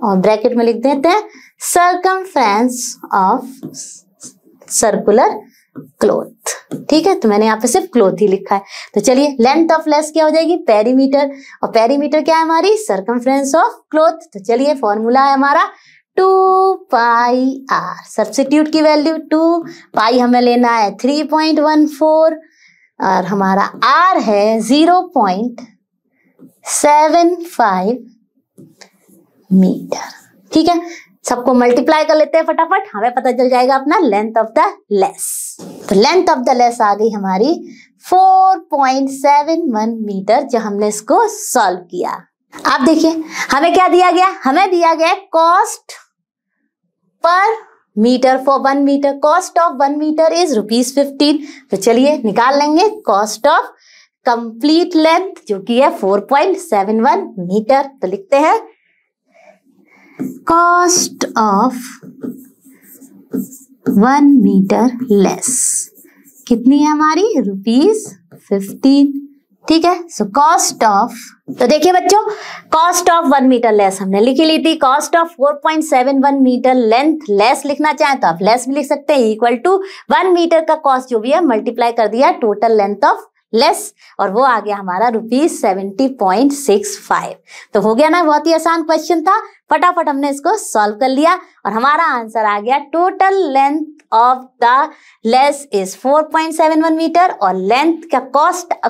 और ब्रैकेट में लिख देते हैं सर्कमफ्रेंस ऑफ सर्कुलर क्लॉथ। ठीक है, तो मैंने यहाँ पे सिर्फ क्लॉथ ही लिखा है। तो चलिए लेंथ ऑफ लेस क्या हो जाएगी? पेरीमीटर, और पेरीमीटर क्या है हमारी? Circumference of cloth. तो चलिए फॉर्मूला है हमारा 2πr। सब्स्टिट्यूट की वैल्यू 2, पाई हमें लेना है 3.14, और हमारा r है 0.75 मीटर। ठीक है, सबको मल्टीप्लाई कर लेते हैं फटाफट, हमें पता चल जाएगा अपना लेंथ ऑफ द लेस। तो लेंथ ऑफ द लेस आ गई हमारी 4.71 मीटर, जो हमने इसको सॉल्व किया। अब देखिए हमें क्या दिया गया, हमें दिया गया cost per metre for 1 metre. Cost of 1 metre is ₹15। तो चलिए निकाल लेंगे कॉस्ट ऑफ कंप्लीट लेंथ, जो कि है 4.71 मीटर। तो लिखते हैं कॉस्ट ऑफ 1 मीटर लेस कितनी है हमारी, ₹15। ठीक है, सो कॉस्ट ऑफ, तो देखिए बच्चों, कॉस्ट ऑफ 1 मीटर लेस हमने लिख ली थी। Cost of 4.71 metre length lace लिखना चाहें तो आप लेस भी लिख सकते हैं, इक्वल टू 1 मीटर का कॉस्ट जो भी है मल्टीप्लाई कर दिया टोटल लेंथ ऑफ लेस, और वो आ गया हमारा ₹70.65। तो हो गया ना, बहुत ही आसान क्वेश्चन था, फटाफट हमने इसको सॉल्व कर लिया और हमारा आंसर आ गया total length of the lace is 4.71 metre और लेंथ का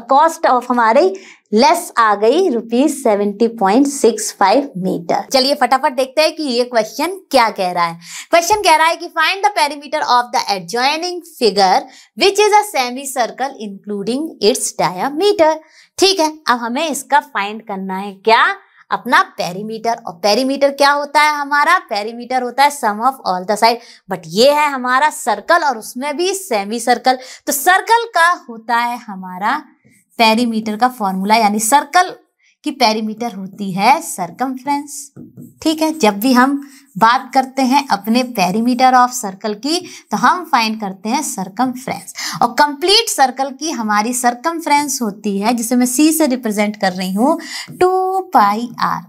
कॉस्ट ऑफ हमारे लेस आ गई ₹70.65 मीटर। चलिए फटाफट देखते हैं कि ये क्वेश्चन क्या कह रहा है। क्वेश्चन कह रहा है कि find the perimeter of the adjoining figure which is a semi circle including it's diameter. ठीक है, अब हमें इसका फाइंड करना है क्या, अपना पेरीमीटर। और पेरीमीटर क्या होता है हमारा, पेरीमीटर होता है sum of all the side, but ये है हमारा सर्कल और उसमें भी सेमी सर्कल। तो सर्कल का होता है हमारा पेरीमीटर का फॉर्मूला, यानी सर्कल की पेरीमीटर होती है सरकमफ्रेंस। ठीक है, जब भी हम बात करते हैं अपने पेरीमीटर ऑफ सर्कल की तो हम फाइंड करते हैं सरकमफ्रेंस, और कंप्लीट सर्कल की हमारी सरकमफ्रेंस होती है, जिसे मैं C से रिप्रेजेंट कर रही हूँ 2πr।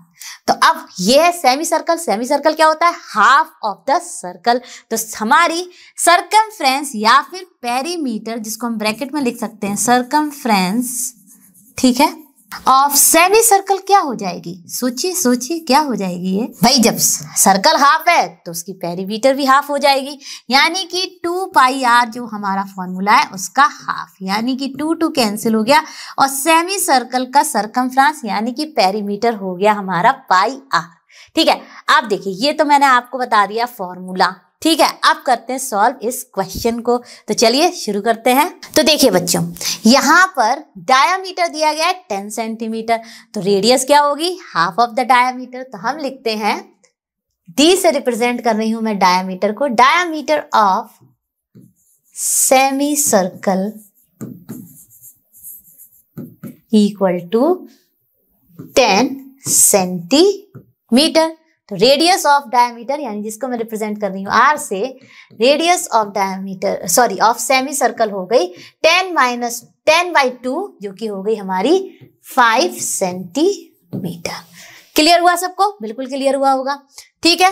तो अब ये है सेमी सर्कल। सेमी सर्कल क्या होता है, हाफ ऑफ द सर्कल। तो हमारी सरकमफ्रेंस या फिर पेरीमीटर, जिसको हम ब्रैकेट में लिख सकते हैं सरकमफ्रेंस, ठीक है, ऑफ सेमी सर्कल क्या हो जाएगी, सोचिए सोचिए क्या हो जाएगी ये भाई। जब सर्कल हाफ है तो उसकी पेरीमीटर भी हाफ हो जाएगी, यानी कि 2πr जो हमारा फॉर्मूला है उसका हाफ, यानी कि 2 कैंसिल हो गया और सेमी सर्कल का सरकमफ्रेंस यानी कि पेरीमीटर हो गया हमारा πr। ठीक है, आप देखिए ये तो मैंने आपको बता दिया फॉर्मूला। ठीक है, अब करते हैं सॉल्व इस क्वेश्चन को। तो चलिए शुरू करते हैं। तो देखिए बच्चों, यहाँ पर डायामीटर दिया गया है 10 सेंटीमीटर, तो रेडियस क्या होगी, हाफ ऑफ द डायामीटर। तो हम लिखते हैं, डी से रिप्रेजेंट कर रही हूं मैं डायामीटर को, diameter of semi circle equal to 10 centimetre. तो रेडियस ऑफ डायमीटर, यानी जिसको मैं रिप्रेजेंट कर रही हूँ आर से, radius of diameter sorry of semi circle हो गई 10/2 जो कि हो गई हमारी 5 सेंटीमीटर। क्लियर हुआ सबको, बिल्कुल क्लियर हुआ होगा। ठीक है,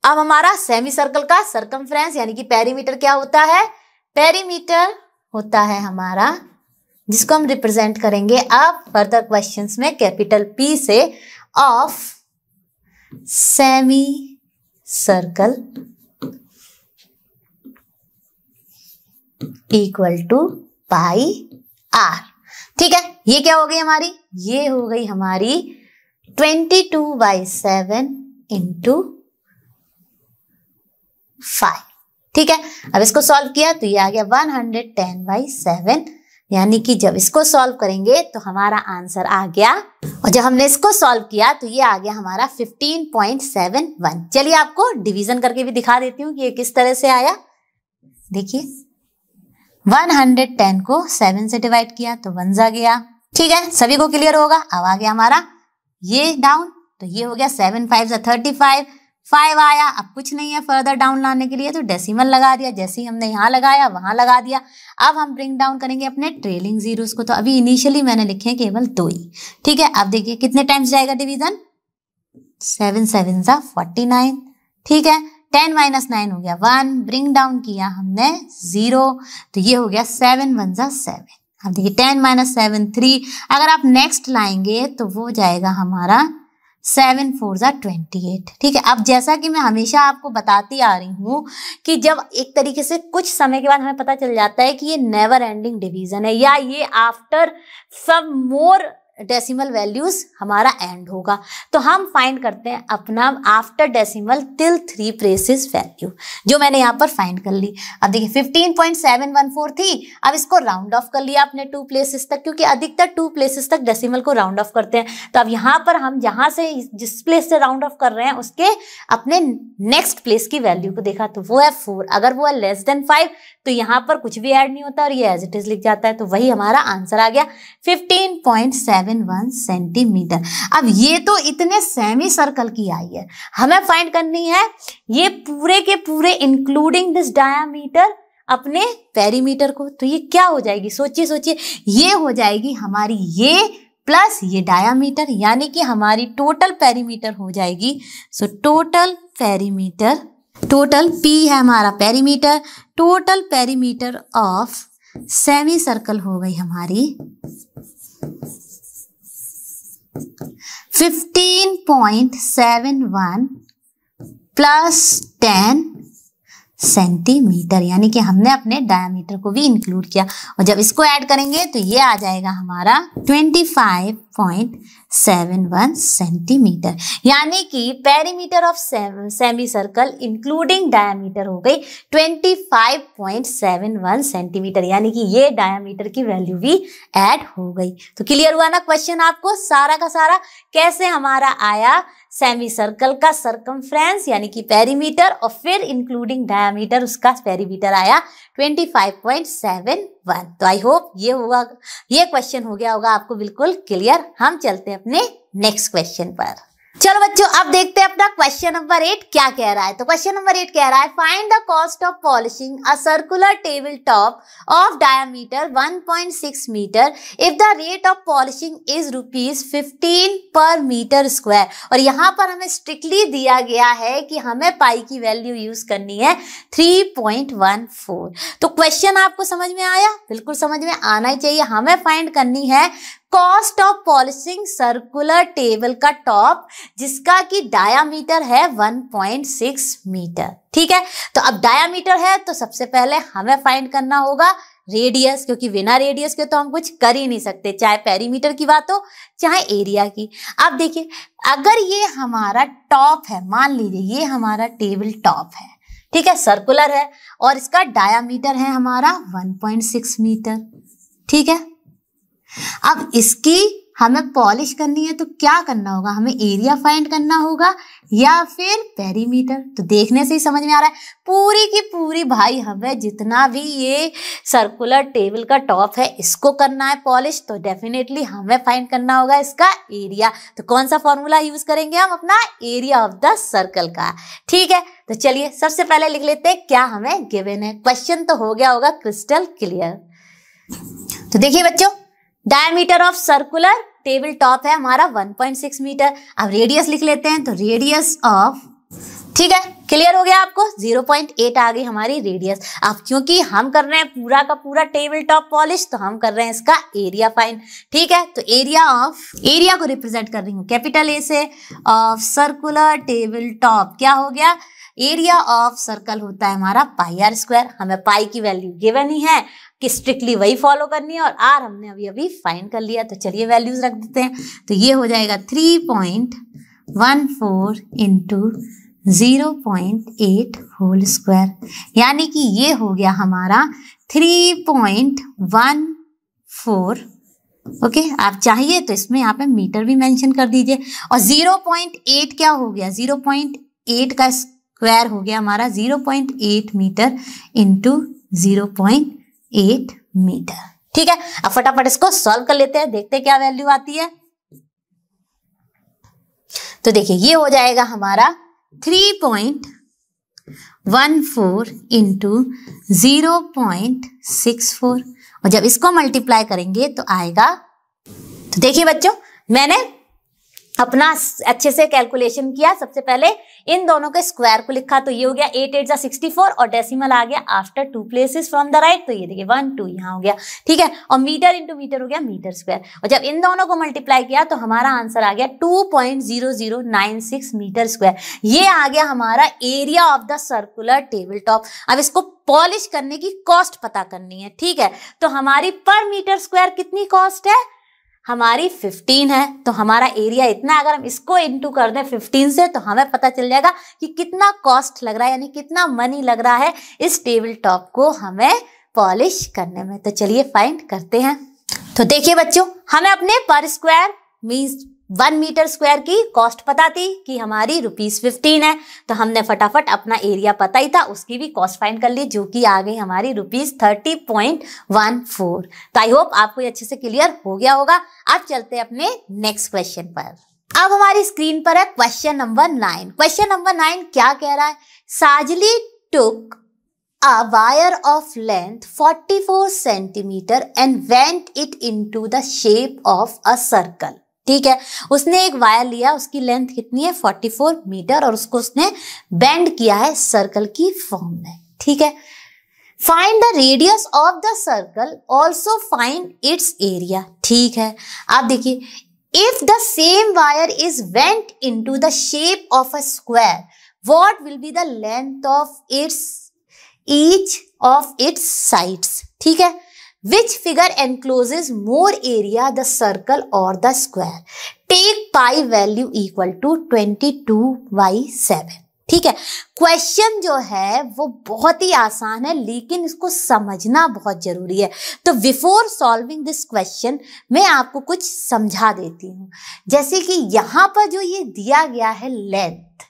अब हमारा सेमी सर्कल का सरकमफ्रेंस यानी कि पेरीमीटर क्या होता है, पेरीमीटर होता है हमारा, जिसको हम रिप्रेजेंट करेंगे अब फर्दर क्वेश्चंस में कैपिटल P से, of semi circle equal to πr। ठीक है, ये क्या हो गई हमारी, ये हो गई हमारी 22/7 इंटू 5। ठीक है, अब इसको सॉल्व किया तो ये आ गया 110/7, यानी कि जब इसको सॉल्व करेंगे तो हमारा आंसर आ गया, और जब हमने इसको सॉल्व किया तो ये आ गया हमारा 15.71। चलिए आपको डिवीजन करके भी दिखा देती हूँ कि ये किस तरह से आया। देखिए 110 को 7 से डिवाइड किया तो 1 आ गया। ठीक है, सभी को क्लियर होगा। अब आ गया हमारा ये डाउन, तो ये हो गया 7 5 35, 5 आया। अब कुछ नहीं है फर्दर डाउन लाने के लिए, तो डेसिमल लगा दिया, जैसे ही हमने यहाँ लगाया वहां लगा दिया। अब हम ब्रिंग डाउन करेंगे अपने ट्रेलिंग जीरोस को, तो अभी इनिशियली मैंने लिखे हैं केवल 2 ही। ठीक है, अब देखिए कितने टाइम्स जाएगा डिवीजन, 7 7 49। ठीक है, 10 - 9 हो गया 1, ब्रिंग डाउन किया हमने 0, तो ये हो गया 7 1 7। अब देखिए 10 - 7 3, अगर आप नेक्स्ट लाएंगे तो वो जाएगा हमारा 7 4 28। ठीक है, अब जैसा कि मैं हमेशा आपको बताती आ रही हूँ कि जब एक तरीके से कुछ समय के बाद हमें पता चल जाता है कि ये नेवर एंडिंग डिवीजन है, या ये आफ्टर सम मोर डेसिमल वैल्यूज हमारा एंड होगा, तो हम फाइंड करते हैं अपना after decimal till 3 places value, जो मैंने यहाँ पर फाइंड कर ली। अब देखिए 15.714 थी, अब इसको राउंड ऑफ कर लिया अपने 2 प्लेसेस तक, क्योंकि अधिकतर 2 प्लेसेस तक डेसिमल को राउंड ऑफ करते हैं। तो अब यहाँ पर हम जहाँ से जिस प्लेस से राउंड ऑफ कर रहे हैं उसके अपने नेक्स्ट प्लेस की वैल्यू को देखा, तो वो है 4। अगर वो है लेस देन 5 तो यहाँ पर कुछ भी ऐड नहीं होता और ये एज इट इज लिख जाता है, तो वही हमारा आंसर आ गया 15.71 सेंटीमीटर। अब ये तो इतने सेमी सर्कल की आई है, हमें फाइंड करनी है ये पूरे के पूरे इंक्लूडिंग दिस डायामीटर अपने पेरीमीटर को। तो ये क्या हो जाएगी, सोचिए सोचिए, ये हो जाएगी हमारी ये प्लस ये डायामीटर, यानी कि हमारी टोटल पेरीमीटर हो जाएगी। So total perimeter, total P है हमारा perimeter, total perimeter of semi circle हो गई हमारी 15.71 प्लस 10 सेंटीमीटर, यानी कि हमने अपने डायमीटर को भी इंक्लूड किया। और जब इसको ऐड करेंगे तो ये आ जाएगा हमारा 25.71 सेंटीमीटर, यानी कि perimeter of semi circle including diameter हो गई 25.71 सेंटीमीटर, यानी कि ये डायमीटर की वैल्यू भी ऐड हो गई। तो क्लियर हुआ ना क्वेश्चन आपको सारा का सारा, कैसे हमारा आया सेमी सर्कल का सरकमफ्रेंस यानी कि पेरीमीटर, और फिर इंक्लूडिंग डायमीटर उसका पेरीमीटर आया 25.71। तो आई होप ये क्वेश्चन हो गया होगा आपको बिल्कुल क्लियर। हम चलते हैं अपने नेक्स्ट क्वेश्चन पर। चलो बच्चों, अब देखते हैं अपना क्वेश्चन नंबर 8 क्या कह रहा है। तो क्वेश्चन नंबर 8 कह रहा है, find the cost of polishing a circular table top of diameter 1.6 metre if the rate of polishing is ₹15 per metre square. और यहाँ पर हमें स्ट्रिक्टली दिया गया है कि हमें पाई की वैल्यू यूज करनी है 3.14। तो क्वेश्चन आपको समझ में आया? बिल्कुल समझ में आना ही चाहिए। हमें फाइंड करनी है cost of polishing circular table का टॉप जिसका कि डायामीटर है 1.6 मीटर। ठीक है, तो अब डायामीटर है तो सबसे पहले हमें फाइंड करना होगा रेडियस, क्योंकि बिना रेडियस के तो हम कुछ कर ही नहीं सकते, चाहे पेरीमीटर की बात हो चाहे एरिया की। अब देखिए, अगर ये हमारा टॉप है, मान लीजिए ये हमारा टेबल टॉप है, ठीक है, सर्कुलर है और इसका डायामीटर है हमारा 1.6 मीटर। ठीक है, अब इसकी हमें पॉलिश करनी है तो क्या करना होगा, हमें एरिया फाइंड करना होगा या फिर पेरीमीटर। तो देखने से ही समझ में आ रहा है पूरी की पूरी भाई हमें जितना भी ये सर्कुलर टेबल का टॉप है इसको करना है पॉलिश, तो डेफिनेटली हमें फाइंड करना होगा इसका एरिया। तो कौन सा फॉर्मूला यूज करेंगे हम, अपना एरिया ऑफ द सर्कल का। ठीक है, तो चलिए सबसे पहले लिख लेते हैं क्या हमें गिवन है। क्वेश्चन तो हो गया होगा क्रिस्टल क्लियर। तो देखिए बच्चों, diameter of circular table top है हमारा 1.6 मीटर। अब रेडियस लिख लेते हैं, तो रेडियस ऑफ, ठीक है, क्लियर हो गया आपको, 0.8 आ गई हमारी रेडियस। अब क्योंकि हम कर रहे हैं पूरा का पूरा टेबल टॉप पॉलिश, तो हम कर रहे हैं इसका एरिया फाइंड। ठीक है, तो एरिया को रिप्रेजेंट कर रही हूँ कैपिटल ए से, ऑफ सर्कुलर टेबल टॉप क्या हो गया, एरिया ऑफ सर्कल होता है हमारा πr²। हमें पाई की वैल्यू गिवन ही है कि स्ट्रिक्टली वही फॉलो करनी है, और आर हमने अभी फाइंड कर लिया। तो चलिए वैल्यूज रख देते हैं। तो ये हो जाएगा 3.14 इंटू 0.8 होल स्क्वायर, यानी कि ये हो गया हमारा 3.14। ओके, आप चाहिए तो इसमें यहाँ पे मीटर भी मेंशन कर दीजिए। और 0.8 क्या हो गया, 0.8 का स्क्वायर हो गया हमारा 0.8 मीटर इंटू 0.8 मीटर। ठीक है, अब फटाफट इसको सॉल्व कर लेते हैं, देखते हैं क्या वैल्यू आती है। तो देखिए ये हो जाएगा हमारा 3.14 इंटू 0.64, और जब इसको मल्टीप्लाई करेंगे तो आएगा, तो देखिए बच्चों मैंने अपना अच्छे से कैलकुलेशन किया। सबसे पहले इन दोनों के स्क्वायर को लिखा, तो ये हो गया 8 8 64 और डेसिमल आ गया after 2 places from the right, तो ये देखिए 1 2 यहाँ हो गया। ठीक है, और मीटर इंटू मीटर हो गया मीटर स्क्वायर, और जब इन दोनों को मल्टीप्लाई किया तो हमारा आंसर आ गया 2.0096 मीटर स्क्वायर। ये आ गया हमारा area of the circular table top. अब इसको पॉलिश करने की कॉस्ट पता करनी है। ठीक है, तो हमारी पर मीटर स्क्वायर कितनी कॉस्ट है, हमारी 15 है, तो हमारा एरिया इतना, अगर हम इसको इंटू कर दें 15 से तो हमें पता चल जाएगा कि कितना कॉस्ट लग रहा है, यानी कितना मनी लग रहा है इस टेबल टॉप को हमें पॉलिश करने में। तो चलिए फाइंड करते हैं। तो देखिए बच्चों, हमें अपने पर स्क्वायर मींस 1 मीटर स्क्वायर की कॉस्ट पता थी कि हमारी ₹15 है, तो हमने फटाफट अपना एरिया पता ही था उसकी भी कॉस्ट फाइंड कर ली, जो कि आ गई हमारी ₹30.14। तो आई होप आपको ये अच्छे से क्लियर हो गया होगा। अब चलते हैं अपने नेक्स्ट क्वेश्चन पर। अब हमारी स्क्रीन पर है क्वेश्चन नंबर 9। क्वेश्चन नंबर 9 क्या कह रहा है, साजली टुक a wire of length 44 centimeter and bent it into the shape of a circle. ठीक है, उसने एक वायर लिया, उसकी लेंथ कितनी है 44 मीटर और उसको उसने बेंड किया है सर्कल की फॉर्म में. ठीक है, find the radius of the circle, also find its area. ठीक है, आप देखिए, if the same wire is bent into the shape of a square, what will be the length of each of its sides. ठीक है, which figure encloses more area, the circle or the square. Take pi value equal to 22/7. ठीक है, question जो है वो बहुत ही आसान है लेकिन इसको समझना बहुत जरूरी है. तो बिफोर सॉल्विंग दिस क्वेश्चन मैं आपको कुछ समझा देती हूँ. जैसे कि यहाँ पर जो ये दिया गया है लेंथ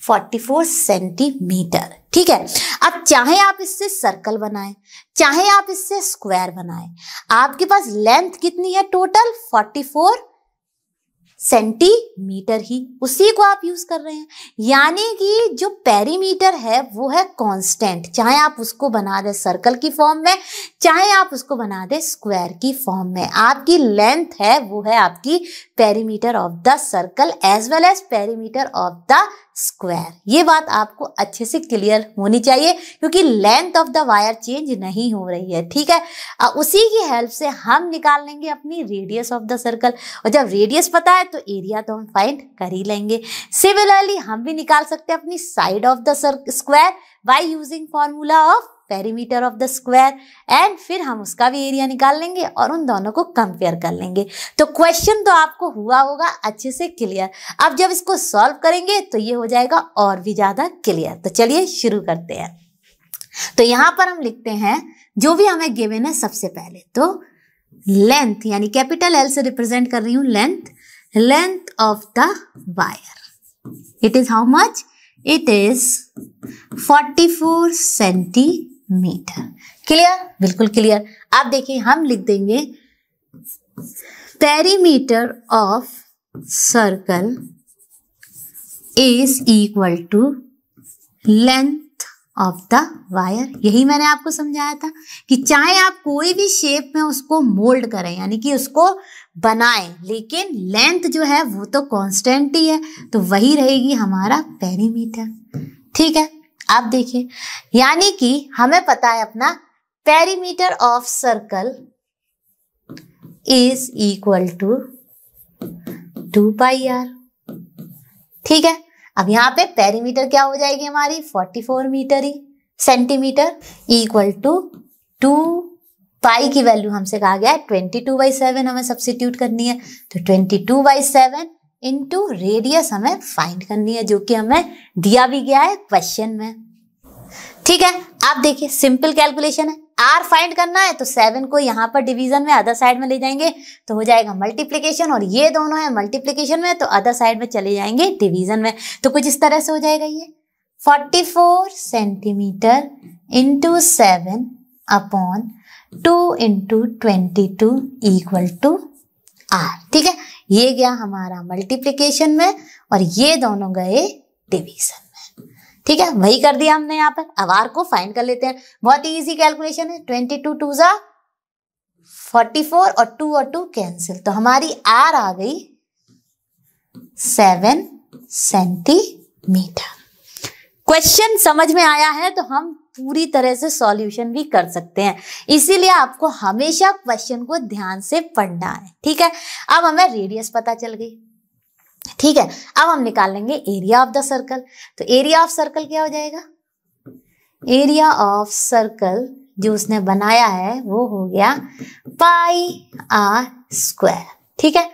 44 सेंटीमीटर. ठीक है, अब चाहे आप इससे सर्कल बनाएं, चाहे आप इससे स्क्वायर बनाएं, आपके पास लेंथ कितनी है टोटल 44 सेंटीमीटर ही, उसी को आप यूज कर रहे हैं. यानी कि जो पेरीमीटर है वो है कांस्टेंट, चाहे आप उसको बना दे सर्कल की फॉर्म में, चाहे आप उसको बना दे स्क्वायर की फॉर्म में. आपकी लेंथ है वो है आपकी perimeter of the circle as well as perimeter of the square. ये बात आपको अच्छे से क्लियर होनी चाहिए क्योंकि length of the wire change नहीं हो रही है. ठीक है, उसी की हेल्प से हम निकाल लेंगे अपनी रेडियस ऑफ द सर्कल, और जब रेडियस पता है तो एरिया तो हम फाइंड कर ही लेंगे. सिमिलरली हम भी निकाल सकते हैं अपनी side of the square by using formula of perimeter of the square, and फिर हम उसका भी एरिया निकाल लेंगे और उन दोनों को कंपेयर कर लेंगे. तो क्वेश्चन तो आपको हुआ होगा अच्छे से क्लियर. अब जब इसको सॉल्व करेंगे तो ये हो जाएगा और भी ज्यादा क्लियर. तो चलिए शुरू करते हैं. तो यहाँ पर हम लिखते हैं जो भी हमें गिवन है. सबसे पहले तो लेंथ, यानी कैपिटल एल से रिप्रेजेंट कर रही हूँ length of the wire. It is how much? It is 44 centimetre. Clear? बिल्कुल क्लियर. आप देखिए हम लिख देंगे perimeter of circle is equal to length of the wire. यही मैंने आपको समझाया था कि चाहे आप कोई भी शेप में उसको मोल्ड करें, यानी कि उसको बनाएं, लेकिन लेंथ जो है वो तो कांस्टेंट ही है, तो वही रहेगी हमारा पेरीमीटर. ठीक है, आप देखिए, यानी कि हमें पता है अपना perimeter of circle is equal to 2πr. ठीक है, अब यहाँ पे पेरीमीटर क्या हो जाएगी हमारी 44 मीटर ही सेंटीमीटर इक्वल टू 2 पाई की वैल्यू हमसे कहा गया है 22/7 हमें सब्स्टिट्यूट करनी है. तो 22/7 इंटू रेडियस हमें फाइंड करनी है, जो कि हमें दिया भी गया है क्वेश्चन में. ठीक है, आप देखिए सिंपल कैलकुलेशन है. आर फाइंड करना है तो 7 को यहाँ पर डिवीजन में अदर साइड में ले जाएंगे तो हो जाएगा मल्टीप्लिकेशन, और ये दोनों है मल्टीप्लिकेशन में तो अदर साइड में चले जाएंगे डिवीजन में. तो कुछ इस तरह से हो जाएगा ये 44 centimetre into 7 upon 2 into 22 equal to R. ठीक है, ये गया हमारा मल्टीप्लिकेशन में और ये दोनों गए डिवीजन में. ठीक है, वही कर दिया हमने यहाँ पर. अब आर को फाइंड कर लेते हैं. बहुत ही इजी कैलकुलेशन है. 22 2 जा 44 और 2 और 2 कैंसिल, तो हमारी आर आ गई 7 सेंटीमीटर. क्वेश्चन समझ में आया है तो हम पूरी तरह से सॉल्यूशन भी कर सकते हैं, इसीलिए आपको हमेशा क्वेश्चन को ध्यान से पढ़ना है. ठीक है, अब हमें रेडियस पता चल गई. ठीक है, अब हम निकाल लेंगे एरिया ऑफ द सर्कल. तो एरिया ऑफ सर्कल क्या हो जाएगा? एरिया ऑफ सर्कल जो उसने बनाया है वो हो गया πr². ठीक है,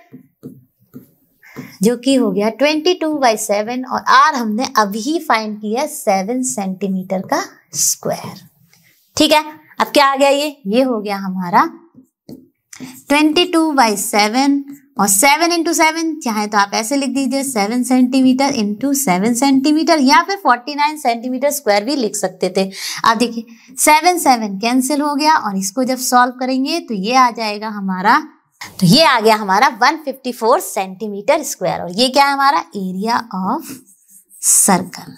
जो कि हो गया 22/7 और आर हमने अभी फाइंड किया 7 सेंटीमीटर का स्क्वायर. ठीक है, अब क्या आ गया? ये हो गया हमारा 22/7 और 7 इंटू 7, चाहे तो आप ऐसे लिख दीजिए 7 सेंटीमीटर इंटू 7 सेंटीमीटर, या फिर 49 सेंटीमीटर स्क्वायर भी लिख सकते थे. आप देखिए 7 कैंसिल हो गया और इसको जब सॉल्व करेंगे तो ये आ जाएगा हमारा, तो ये आ गया हमारा 154 सेंटीमीटर स्क्वायर. और ये क्या है हमारा एरिया ऑफ सर्कल.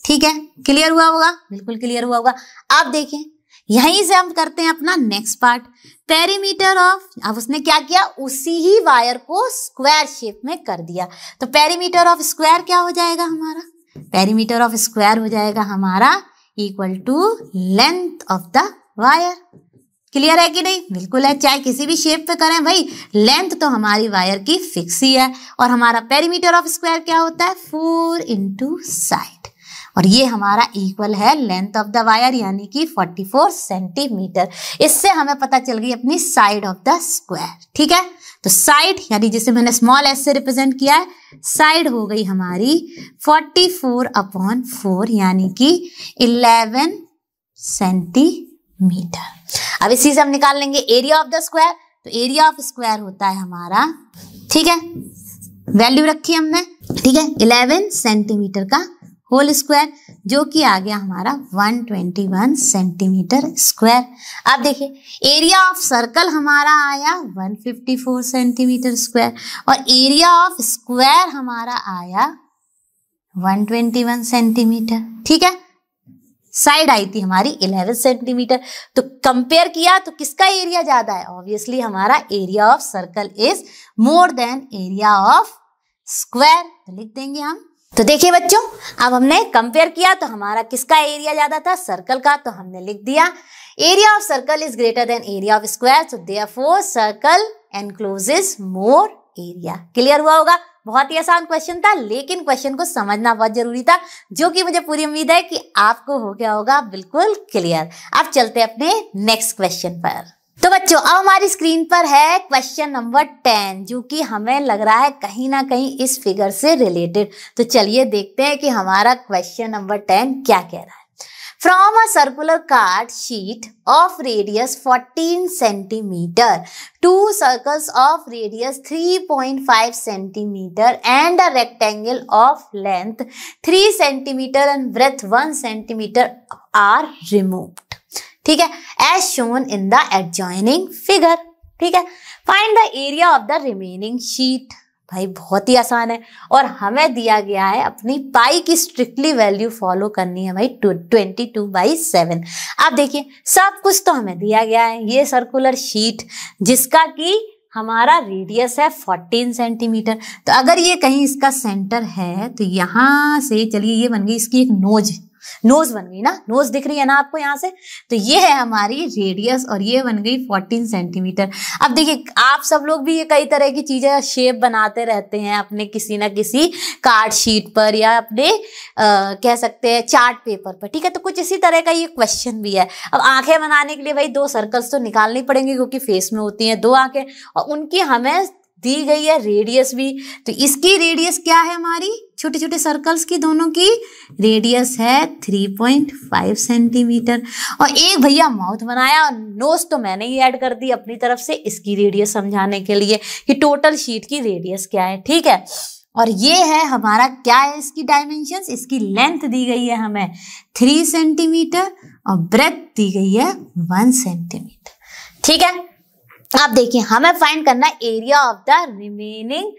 ठीक है, क्लियर हुआ होगा, बिल्कुल क्लियर हुआ होगा। अब देखें यहीं से हम करते हैं अपना नेक्स्ट पार्ट, पेरीमीटर ऑफ। अब उसने क्या किया, उसी ही वायर को स्क्वायर शेप में कर दिया। तो पेरीमीटर ऑफ स्क्वायर क्या हो जाएगा हमारा, पेरीमीटर ऑफ स्क्वायर हो जाएगा हमारा equal to length of the wire. Clear है कि नहीं, बिल्कुल है। चाहे किसी भी शेप पे करें भाई, लेंथ तो हमारी वायर की फिक्स ही है। और हमारा पेरीमीटर ऑफ स्क्वायर क्या होता है, 4 इंटू साइड, और ये हमारा इक्वल है लेंथ ऑफ द वायर यानी कि 44 सेंटीमीटर। इससे हमें पता चल गई अपनी साइड ऑफ द स्क्वायर। ठीक है, तो साइड यानी जिसे मैंने स्मॉल एस से रिप्रेजेंट किया है, साइड हो गई हमारी 44/4 यानी कि 11 सेंटीमीटर। अब इसी से हम निकाल लेंगे एरिया ऑफ द स्क्वायर। तो एरिया ऑफ स्क्वायर होता है हमारा, ठीक है, वैल्यू रखी हमने, ठीक है, 11 सेंटीमीटर का होल स्क्वायर, जो कि आ गया हमारा 121 सेंटीमीटर स्क्वायर। अब देखिए एरिया ऑफ सर्कल हमारा आया 154 सेंटीमीटर स्क्वायर, और एरिया ऑफ स्क्वायर हमारा आया 121 सेंटीमीटर। ठीक है, साइड आई थी हमारी 11 सेंटीमीटर। तो कंपेयर किया तो किसका एरिया ज्यादा है, ऑब्वियसली हमारा area of circle is more than area of square. तो लिख देंगे हम। तो देखिए बच्चों, अब हमने कंपेयर किया तो हमारा किसका एरिया ज्यादा था, सर्कल का। तो हमने लिख दिया area of circle is greater than area of square, so therefore circle encloses more area. Clear हुआ होगा। बहुत ही आसान क्वेश्चन था, लेकिन क्वेश्चन को समझना बहुत जरूरी था, जो कि मुझे पूरी उम्मीद है कि आपको हो गया होगा बिल्कुल क्लियर। अब चलते हैं अपने नेक्स्ट क्वेश्चन पर। तो बच्चों अब हमारी स्क्रीन पर है क्वेश्चन नंबर 10, जो कि हमें लग रहा है कहीं ना कहीं इस फिगर से रिलेटेड। तो चलिए देखते हैं कि हमारा क्वेश्चन नंबर 10 क्या कह रहा है। From a circular card sheet of radius 14 centimeter, two circles of radius 3.5 centimeter and a rectangle of length 3 centimeter and breadth 1 centimeter are removed. ठीक है, as shown in the adjoining figure. ठीक है, find the area of the remaining sheet. भाई बहुत ही आसान है, और हमें दिया गया है अपनी पाई की स्ट्रिक्टली वैल्यू फॉलो करनी है भाई 22/7। अब देखिए सब कुछ तो हमें दिया गया है। ये सर्कुलर शीट जिसका कि हमारा रेडियस है 14 सेंटीमीटर। तो अगर ये कहीं इसका सेंटर है तो यहाँ से चलिए ये बन गई इसकी एक नोज बन गई ना, नोज दिख रही है ना आपको यहाँ से। तो ये है हमारी रेडियस और ये बन गई 14 सेंटीमीटर। अब देखिए आप सब लोग भी ये कई तरह की चीजें शेप बनाते रहते हैं अपने किसी ना किसी कार्ड शीट पर या अपने कह सकते हैं चार्ट पेपर पर। ठीक है, तो कुछ इसी तरह का ये क्वेश्चन भी है। अब आंखें बनाने के लिए भाई 2 सर्कल्स तो निकालनी पड़ेंगे, क्योंकि फेस में होती हैं 2 आंखें, और उनकी हमें दी गई है रेडियस भी। तो इसकी रेडियस क्या है, हमारी छोटे छोटे सर्कल्स की दोनों की रेडियस है 3.5 सेंटीमीटर। और एक भैया माउथ बनाया और नोज तो मैंने ही ऐड कर दी अपनी तरफ से इसकी रेडियस समझाने के लिए कि टोटल शीट की रेडियस क्या है। ठीक है, और ये है हमारा क्या है इसकी डायमेंशंस, इसकी लेंथ दी गई है हमें 3 सेंटीमीटर और ब्रेथ दी गई है 1 सेंटीमीटर। ठीक है, आप देखिए हमें फाइंड करना है area of the remaining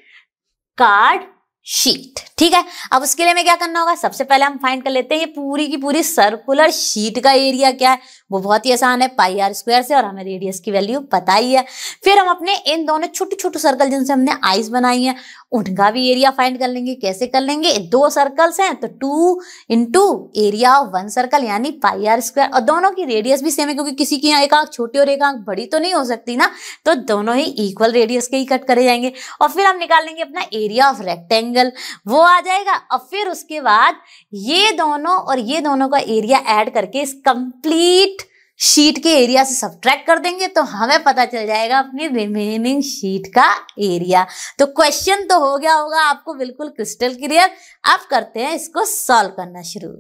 card sheet. ठीक है, अब उसके लिए हमें क्या करना होगा, सबसे पहले हम फाइंड कर लेते हैं ये पूरी की पूरी सर्कुलर शीट का एरिया क्या है। वो बहुत ही आसान है, πr² से, और हमें रेडियस की वैल्यू पता ही है। फिर हम अपने इन दोनों छोटे छोटे सर्कल जिनसे हमने आइज बनाई है उनका भी एरिया फाइंड कर लेंगे। कैसे कर लेंगे, 2 सर्कल्स हैं तो 2 इंटू एरिया ऑफ 1 सर्कल यानी πr², और दोनों की रेडियस भी सेम है, क्योंकि किसी की यहाँ एक आंख छोटी और एक आंख बड़ी तो नहीं हो सकती ना, तो दोनों ही इक्वल रेडियस के ही कट करे जाएंगे। और फिर हम निकाल लेंगे अपना एरिया ऑफ रेक्टेंगल, वो आ जाएगा। और फिर उसके बाद ये दोनों और ये दोनों का एरिया ऐड करके इस कंप्लीट शीट के एरिया से सब्ट्रैक्ट कर देंगे, तो हमें पता चल जाएगा अपनी रिमेनिंग शीट का एरिया। तो क्वेश्चन तो हो गया होगा आपको बिल्कुल क्रिस्टल क्लियर। अब करते हैं इसको सॉल्व करना शुरू।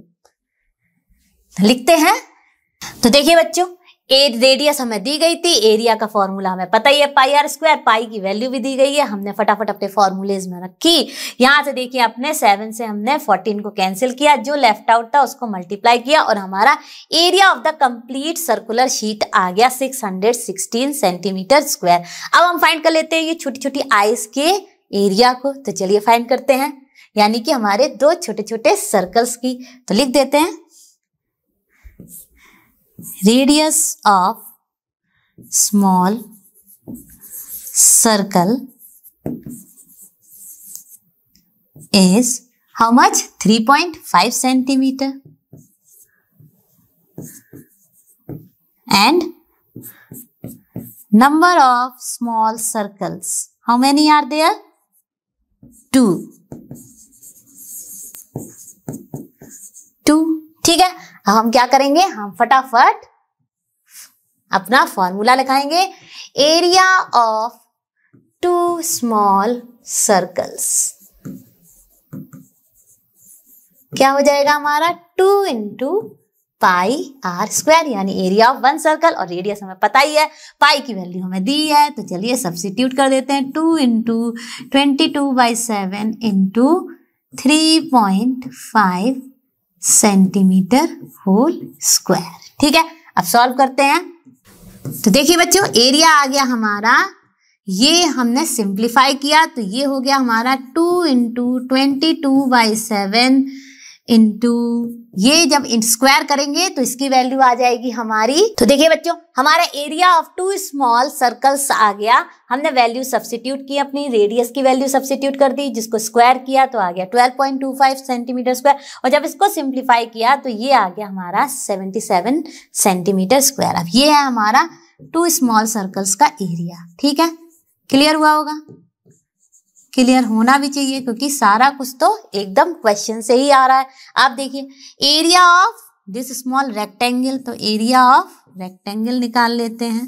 लिखते हैं, तो देखिए बच्चों रेडियस हमें दी गई थी, एरिया का फॉर्मूला हमें पता ही है πr², पाई की वैल्यू भी दी गई है, हमने फटाफट अपने फॉर्मूलेज में रखी। यहाँ से देखिए अपने 7 से हमने 14 को कैंसिल किया, जो लेफ्ट आउट था उसको मल्टीप्लाई किया, और हमारा area of the complete circular sheet आ गया 616 सेंटीमीटर स्क्वायर। अब हम फाइंड कर लेते हैं ये छोटी छोटी आइज के एरिया को। तो चलिए फाइंड करते हैं। यानी कि हमारे दो छोटे छोटे सर्कल्स की। तो लिख देते हैं radius of small circle is how much? 3.5 centimeter. And number of small circles, how many are there? 2. ठीक है, अब हम क्या करेंगे, हम फटाफट अपना फॉर्मूला लिखाएंगे। एरिया ऑफ 2 स्मॉल सर्कल्स क्या हो जाएगा हमारा 2 into पाई आर स्क्वायर, यानी एरिया ऑफ 1 सर्कल, और रेडियस हमें पता ही है, पाई की वैल्यू हमें दी है। तो चलिए सब्स्टिट्यूट कर देते हैं, 2 into 22/7 into 3.5 centimetre whole square. ठीक है, अब सॉल्व करते हैं। तो देखिए बच्चों, एरिया आ गया हमारा, ये हमने सिंप्लीफाई किया तो ये हो गया हमारा 2 into 22/7 इंटू, ये जब स्क्वायर करेंगे तो इसकी वैल्यू आ जाएगी हमारी। तो देखिए बच्चों, हमारा एरिया ऑफ 2 स्मॉल सर्कल्स आ गया। हमने वैल्यू सब्स्टिट्यूट की, अपनी रेडियस की वैल्यू सब्स्टिट्यूट कर दी, जिसको स्क्वायर किया तो आ गया 12.25 सेंटीमीटर स्क्वायर, और जब इसको सिंप्लीफाई किया तो ये आ गया हमारा 77 सेंटीमीटर स्क्वायर। अब ये है हमारा 2 स्मॉल सर्कल्स का एरिया। ठीक है, क्लियर हुआ होगा, क्लियर होना भी चाहिए क्योंकि सारा कुछ तो एकदम क्वेश्चन से ही आ रहा है। आप देखिए, area of this small rectangle, तो एरिया ऑफ रेक्टेंगल निकाल लेते हैं।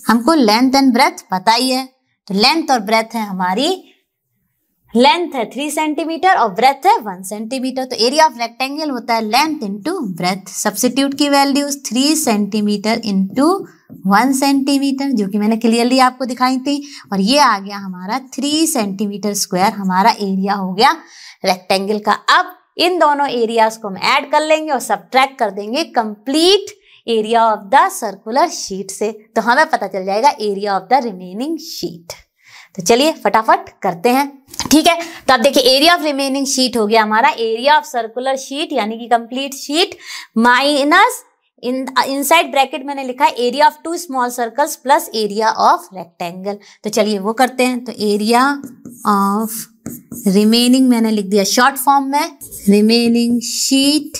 हमको लेंथ एंड ब्रेथ पता ही है, तो लेंथ और ब्रेथ है हमारी, लेंथ है 3 सेंटीमीटर और ब्रेथ है 1 सेंटीमीटर। तो एरिया ऑफ रेक्टेंगल होता है लेंथ इंटू ब्रेथ। सब्स्टिट्यूट की वैल्यूज 3 सेंटीमीटर इंटू 1 सेंटीमीटर, जो कि मैंने क्लियरली आपको दिखाई थी, और ये आ गया हमारा 3 सेंटीमीटर स्क्वायर, हमारा एरिया हो गया रेक्टेंगल का। अब इन दोनों एरियाज को हम ऐड कर लेंगे और सबट्रैक्ट कर देंगे complete area of the circular sheet से, तो हमें पता चल जाएगा area of the remaining sheet. तो चलिए फटाफट करते हैं। ठीक है, तो अब देखिए, एरिया ऑफ रिमेनिंग शीट हो गया हमारा एरिया ऑफ सर्कुलर शीट यानी कि complete sheet minus inside bracket मैंने लिखा है area of 2 small circles plus area of rectangle. तो चलिए वो करते हैं। तो एरिया ऑफ रिमेनिंग मैंने लिख दिया शॉर्ट फॉर्म में, रिमेनिंग शीट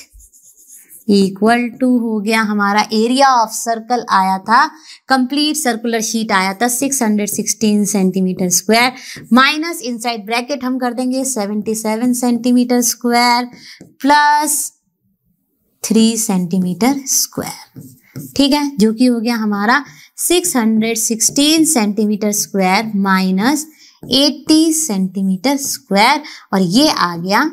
इक्वल टू हो गया हमारा एरिया ऑफ सर्कल आया था, कंप्लीट सर्कुलर शीट आया था 616 centimetre square, minus inside bracket हम कर देंगे 77 centimetre square plus 3 centimetre square. ठीक है, जो कि हो गया हमारा 616 centimetre square minus 80 centimetre square, और ये आ गया।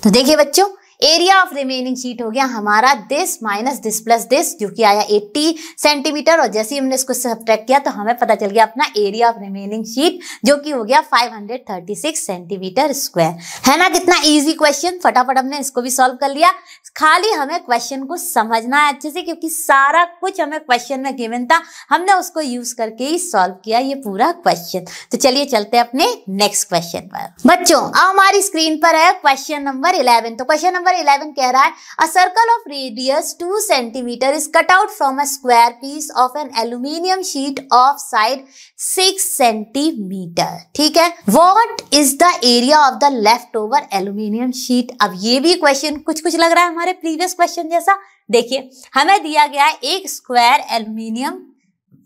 तो देखिए बच्चों, एरिया ऑफ रिमेनिंग शीट हो गया हमारा this minus this plus this, जो कि आया 80 सेंटीमीटर, और जैसे ही हमने इसको सब्ट्रैक्ट किया तो हमें पता चल गया अपना एरिया ऑफ रिमेनिंग शीट, जो कि हो गया 536 सेंटीमीटर स्क्वायर। है ना, कितना इजी क्वेश्चन, फटाफट हमने इसको भी सॉल्व कर लिया। खाली हमें क्वेश्चन को समझना है अच्छे से, क्योंकि सारा कुछ हमें क्वेश्चन में गिवन था, हमने उसको यूज करके ही सॉल्व किया ये पूरा क्वेश्चन। तो चलिए चलते हैं अपने नेक्स्ट क्वेश्चन पर। बच्चों, अब हमारी स्क्रीन पर है क्वेश्चन नंबर 11। तो क्वेश्चन नंबर 11 कह रहा है a circle of radius 2 centimetre is cut out from a square piece of an aluminium sheet of side 6 centimetre. ठीक है, what is the area of the left over aluminium sheet. अब ये भी question कुछ लग रहा है हमारे प्रीवियस क्वेश्चन जैसा। देखिए, हमें दिया गया है एक स्क्वायर एल्यूमिनियम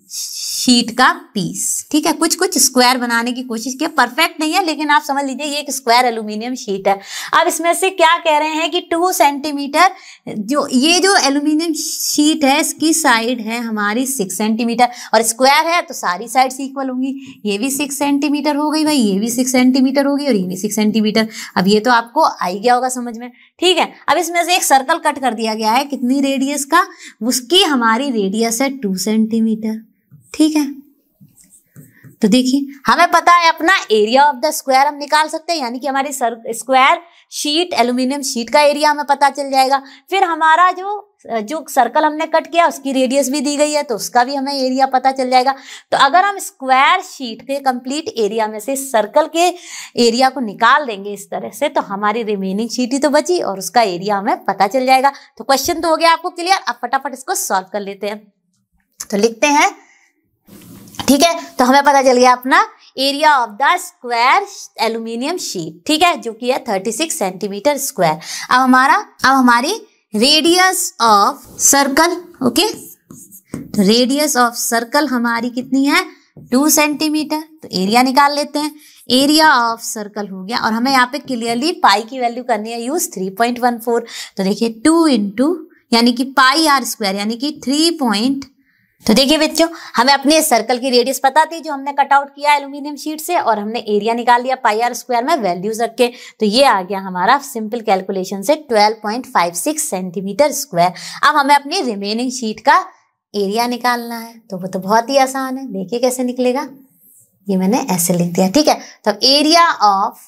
शीट का पीस। ठीक है, कुछ स्क्वायर बनाने की कोशिश की, परफेक्ट नहीं है लेकिन आप समझ लीजिए ये एक स्क्वायर एल्यूमिनियम शीट है। अब इसमें से क्या कह रहे हैं कि 2 सेंटीमीटर, जो ये जो एल्यूमिनियम शीट है इसकी साइड है हमारी 6 सेंटीमीटर, और स्क्वायर है तो सारी साइड्स इक्वल होंगी। ये भी 6 सेंटीमीटर हो गई भाई, ये भी 6 सेंटीमीटर होगी और ये भी 6 सेंटीमीटर। अब ये तो आपको आ ही गया होगा समझ में। ठीक है, अब इसमें से एक सर्कल कट कर दिया गया है, कितनी रेडियस का, उसकी हमारी रेडियस है 2 सेंटीमीटर। ठीक है, तो देखिए हमें पता है अपना एरिया ऑफ द स्क्वायर हम निकाल सकते हैं, यानी कि हमारी स्क्वायर शीट एल्यूमिनियम शीट का एरिया हमें पता चल जाएगा। फिर हमारा जो जो सर्कल हमने कट किया उसकी रेडियस भी दी गई है, तो उसका भी हमें एरिया पता चल जाएगा। तो अगर हम स्क्वायर शीट के कंप्लीट एरिया में से सर्कल के एरिया को निकाल देंगे इस तरह से, तो हमारी रिमेनिंग शीट ही तो बची और उसका एरिया हमें पता चल जाएगा। तो क्वेश्चन तो हो गया आपको क्लियर। अब फटाफट इसको सॉल्व कर लेते हैं। तो लिखते हैं, ठीक है, तो हमें पता चल गया अपना area of the square aluminium sheet, ठीक है, जो कि है 36 सेंटीमीटर स्क्वायर। अब हमारी radius of circle, okay, radius of circle हमारी कितनी है 2 सेंटीमीटर। तो एरिया निकाल लेते हैं। एरिया ऑफ सर्कल हो गया और हमें यहाँ पे क्लियरली पाई की वैल्यू करनी है यूज 3.14। तो देखिए 2 इंटू यानी कि पाई आर स्क्वायर यानी कि 3. तो देखिए बच्चों, हमें अपने सर्कल की रेडियस पता थी जो हमने कट आउट किया एल्यूमिनियम शीट से, और हमने एरिया निकाल लिया पाई आर स्क्वायर में वैल्यूज रख के। तो ये आ गया हमारा सिंपल कैलकुलेशन से 12.56 सेंटीमीटर स्क्वायर। अब हमें अपनी रिमेनिंग शीट का एरिया निकालना है, तो वो तो बहुत ही आसान है। देखिए कैसे निकलेगा, ये मैंने ऐसे लिख दिया, ठीक है। तो area of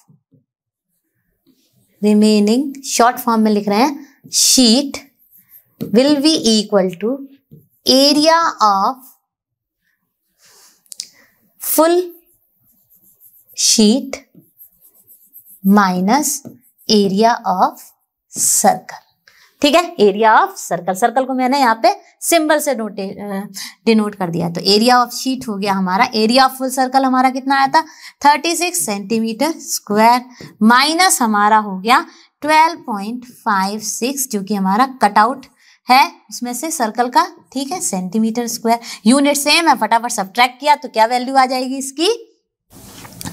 remaining short form में लिख रहे हैं, sheet will be equal to area of full sheet minus area of circle, ठीक है, एरिया ऑफ सर्कल। सर्कल को मैंने यहाँ पे सिंबल से डिनोट कर दिया। तो एरिया ऑफ शीट हो गया हमारा, एरिया ऑफ फुल सर्कल हमारा कितना आया था 36 सेंटीमीटर स्क्वायर, माइनस हमारा हो गया 12.56 जो कि हमारा कटआउट है उसमें से सर्कल का, ठीक है, सेंटीमीटर स्क्वायर। यूनिट सेम है, फटाफट सब्ट्रैक्ट किया तो क्या वैल्यू आ जाएगी इसकी।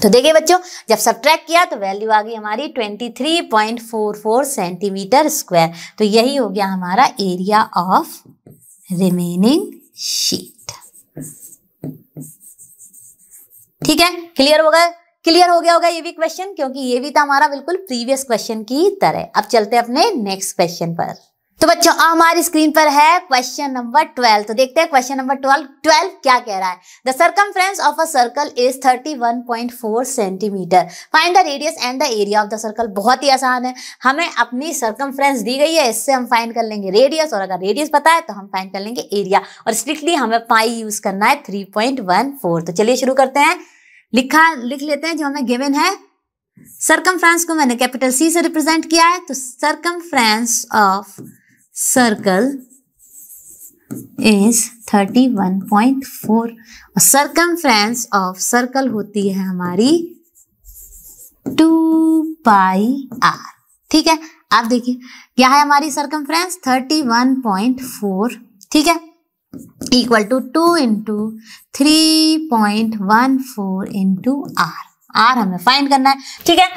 तो देखिए बच्चों, जब सब्ट्रैक्ट किया तो वैल्यू आ गई हमारी 23.44 सेंटीमीटर स्क्वायर। तो यही हो गया हमारा एरिया ऑफ रिमेनिंग शीट, ठीक है। क्लियर हो गया होगा ये भी क्वेश्चन, क्योंकि ये भी था हमारा बिल्कुल प्रीवियस क्वेश्चन की तरह। अब चलते हैं अपने नेक्स्ट क्वेश्चन पर। तो बच्चों हमारी स्क्रीन पर है क्वेश्चन नंबर 12। तो देखते हैं क्वेश्चन नंबर 12 क्या कह रहा है। The circumference of a circle is 31.4 centimetre, find the radius and the area of the circle. बहुत ही आसान है, हमें अपनी सर्कमफ्रेंस दी गई है, इससे हम फाइंड कर लेंगे रेडियस, और अगर रेडियस पता है तो हम फाइंड कर लेंगे एरिया, और स्ट्रिक्टली हमें पाई यूज करना है 3.14। तो चलिए शुरू करते हैं। लिख लेते हैं जो हमें गिवन है। सर्कमफ्रेंस को मैंने कैपिटल सी से रिप्रेजेंट किया है। तो सर्कमफ्रेंस ऑफ सर्कल इज 31.4 और सर्कमफ्रेंस ऑफ सर्कल होती है हमारी 2 पाई आर, ठीक है। आप देखिए क्या है हमारी सर्कमफ्रेंस 31.4, ठीक है, equal to 2 into 3.14 into r. R हमें फाइंड करना है, ठीक है।